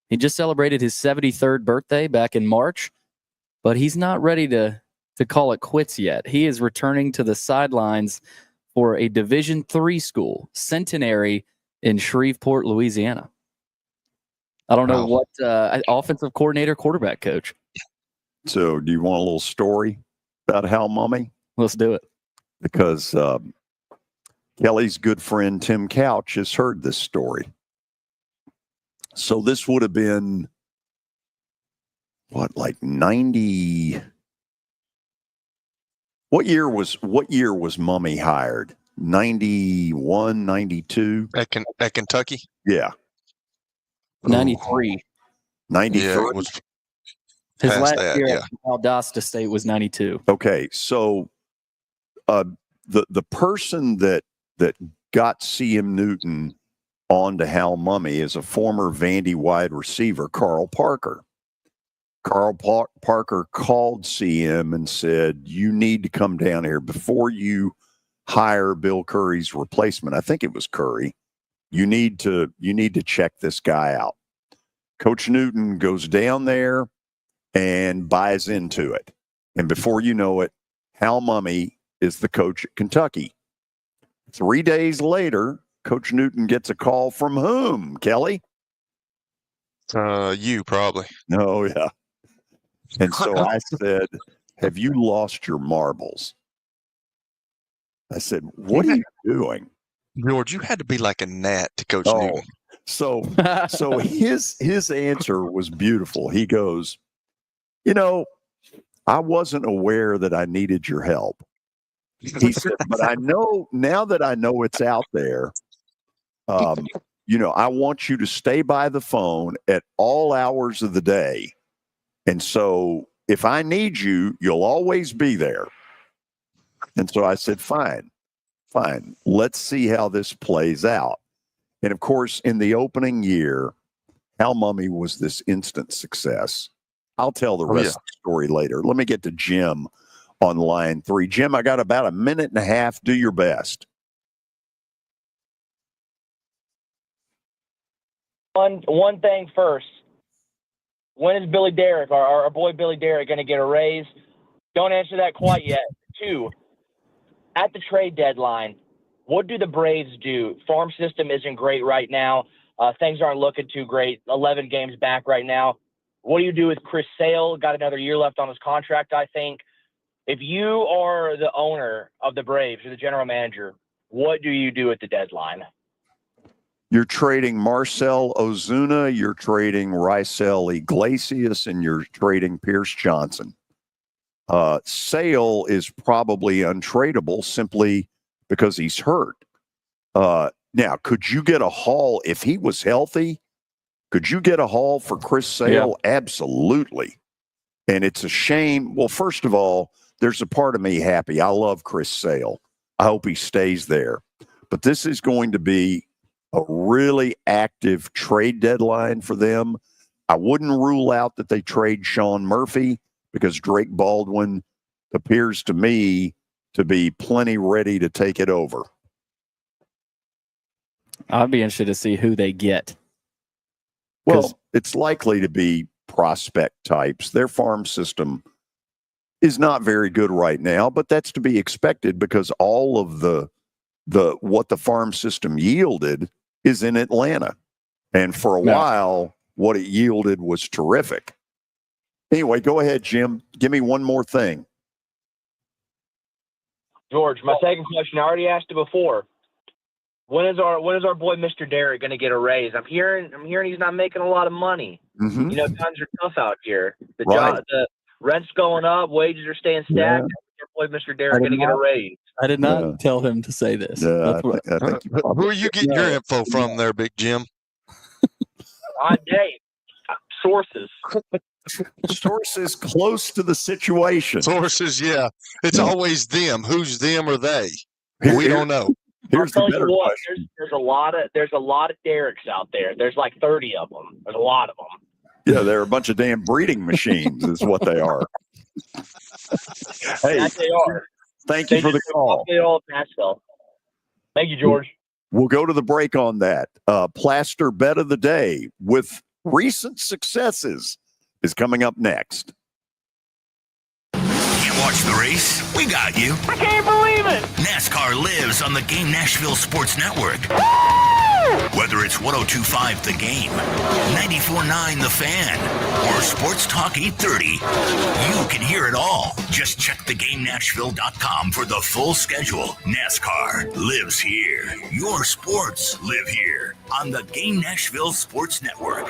He just celebrated his 73rd birthday back in March, but he's not ready to call it quits yet. He is returning to the sidelines for a Division III school, Centenary in Shreveport, Louisiana. I don't know what offensive coordinator, quarterback coach. So do you want a little story about Hal Mummy? Let's do it. Because Kelly's good friend Tim Couch has heard this story. So this would have been, like 90? What year was Mummy hired? 91, 92? At Kentucky? Yeah. 93. 93? Yeah, it was his last that, year yeah. at Valdosta State was 92. Okay, so the person that got CM Newton onto Hal Mummy is a former Vandy wide receiver, Carl Parker. Carl Parker called CM and said, "You need to come down here before you hire Bill Curry's replacement." I think it was Curry. You need to check this guy out. Coach Newton goes down there and buys into it. And before you know it, Hal Mummy is the coach at Kentucky. 3 days later, Coach Newton gets a call from whom, Kelly? You probably. Oh, yeah. And so I said, "Have you lost your marbles?" I said, "What are you doing?" George, you had to be like a gnat to Coach Newton. So his answer was beautiful. He goes, "I wasn't aware that I needed your help." He said, "But I know now that I know it's out there, I want you to stay by the phone at all hours of the day. And so if I need you, you'll always be there." And so I said, fine. Let's see how this plays out. And of course, in the opening year, Hal Mummy was this instant success. I'll tell the rest of the story later. Let me get to Jim on line 3. Jim, I got about a minute and a half. Do your best. One thing first. When is Billy Derrick, our boy Billy Derrick, going to get a raise? Don't answer that quite yet. 2, at the trade deadline, what do the Braves do? Farm system isn't great right now. Things aren't looking too great. 11 games back right now. What do you do with Chris Sale? Got another year left on his contract, I think. If you are the owner of the Braves or the general manager, what do you do at the deadline? You're trading Marcell Ozuna, you're trading Raisel Iglesias, and you're trading Pierce Johnson. Sale is probably untradeable simply because he's hurt. Now, could you get a haul if he was healthy? Could you get a haul for Chris Sale? Yeah. Absolutely. And it's a shame. Well, first of all, there's a part of me happy. I love Chris Sale. I hope he stays there. But this is going to be a really active trade deadline for them. I wouldn't rule out that they trade Sean Murphy because Drake Baldwin appears to me to be plenty ready to take it over. I'd be interested to see who they get. Well, it's likely to be prospect types. Their farm system is not very good right now, but that's to be expected because all of the what the farm system yielded is in Atlanta. And for a while, what it yielded was terrific. Anyway, go ahead, Jim. Give me one more thing. George, my second question, I already asked it before. When is our boy Mr. Derrick going to get a raise? I'm hearing he's not making a lot of money. Mm-hmm. You know, times are tough out here. Right. The rent's going up, wages are staying stacked. Yeah. Our boy Mr. Derrick going to get a raise. I did not tell him to say this. Yeah, That's I think Who are you getting your info from there, Big Jim? Hey, sources. Sources close to the situation. Sources, yeah. It's always them. Who's them or they? We don't know. Here's I'll the tell better you what, question. there's a lot of Derricks out there. There's like 30 of them. There's a lot of them. Yeah, they're a bunch of damn breeding machines is what they are. Hey, That they are. Thank you for the call. They all Nashville. Thank you, George. We'll go to the break on that. Plaster Bet of the Day with recent successes is coming up next. Can't watch the race? We got you. I can't believe it. NASCAR lives on the Game Nashville Sports Network. Whether it's 102.5 The Game, 94.9 The Fan, or Sports Talk 830, you can hear it all. Just check theGameNashville.com for the full schedule. NASCAR lives here. Your sports live here on the Game Nashville Sports Network.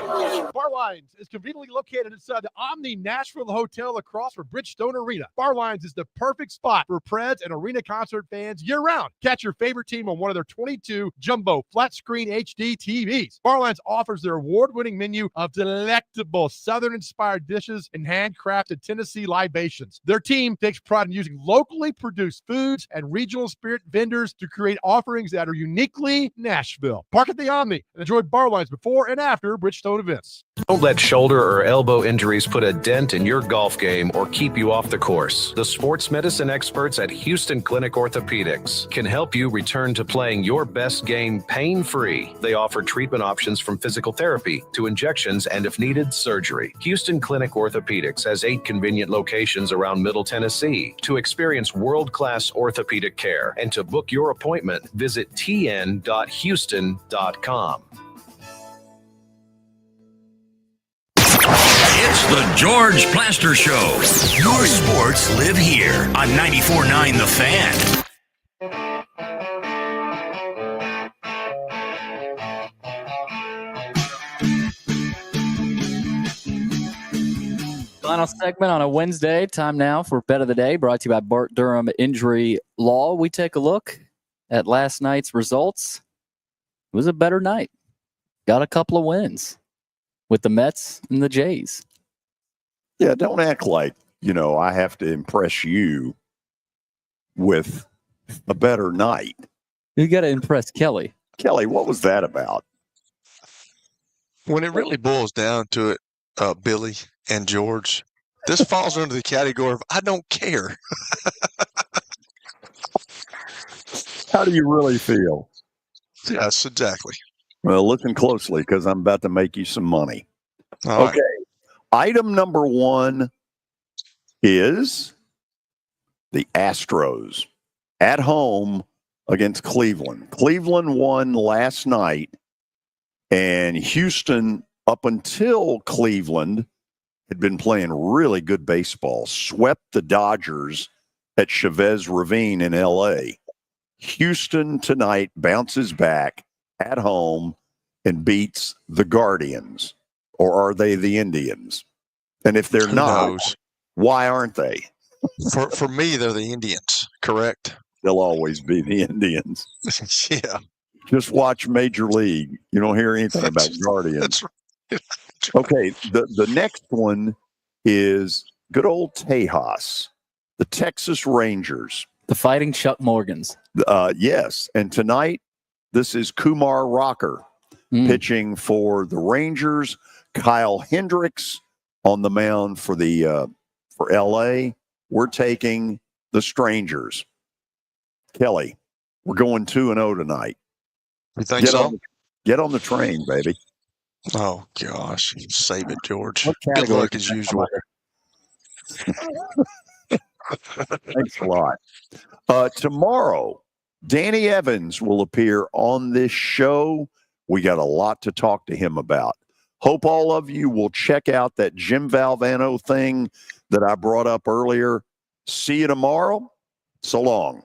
Barlines is conveniently located inside the Omni Nashville Hotel across from Bridgestone Arena. Barlines is the perfect spot for Preds and arena concert fans year-round. Catch your favorite team on one of their 22 jumbo flat-screen HD TVs. Barlines offers their award-winning menu of delectable Southern-inspired dishes and handcrafted Tennessee libations. Their team takes pride in using locally produced foods and regional spirit vendors to create offerings that are uniquely Nashville. Park at the Omni and enjoy Barlines before and after Bridgestone events. Don't let shoulder or elbow injuries put a dent in your golf game or keep you off the course. The sports medicine experts at Houston Clinic Orthopedics can help you return to playing your best game pain-free. They offer treatment options from physical therapy to injections and, if needed, surgery. Houston Clinic Orthopedics has 8 convenient locations around Middle Tennessee. To experience world-class orthopedic care and to book your appointment, visit tn.houston.com. It's the George Plaster Show. Your sports live here on 94.9 The Fan. Final segment on a Wednesday. Time now for Bet of the Day, brought to you by Bart Durham Injury Law. We take a look at last night's results. It was a better night. Got a couple of wins with the Mets and the Jays. Yeah, don't act like, I have to impress you with a better night. You got to impress Kelly. Kelly, what was that about? When it really boils down to it, Billy and George, this falls under the category of I don't care. How do you really feel? Yes, exactly. Well, listen closely because I'm about to make you some money. All okay. right. Item number 1 is the Astros at home against Cleveland. Cleveland won last night, and Houston, up until Cleveland, had been playing really good baseball, swept the Dodgers at Chavez Ravine in L.A. Houston tonight bounces back at home and beats the Guardians. Or are they the Indians? And if they're not, why aren't they? For me, they're the Indians, correct? They'll always be the Indians. Yeah. Just watch Major League. You don't hear anything about Guardians. That's right. Okay, the next one is good old Tejas, the Texas Rangers. The Fighting Chuck Morgans. Yes, and tonight, this is Kumar Rocker pitching for the Rangers. Kyle Hendricks on the mound for L.A. We're taking the Strangers. Kelly, we're going 2-0 tonight. You think so? Get on the train, baby. Oh, gosh. Save it, George. What Good category luck as usual. Thanks a lot. Tomorrow, Danny Evans will appear on this show. We got a lot to talk to him about. Hope all of you will check out that Jim Valvano thing that I brought up earlier. See you tomorrow. So long.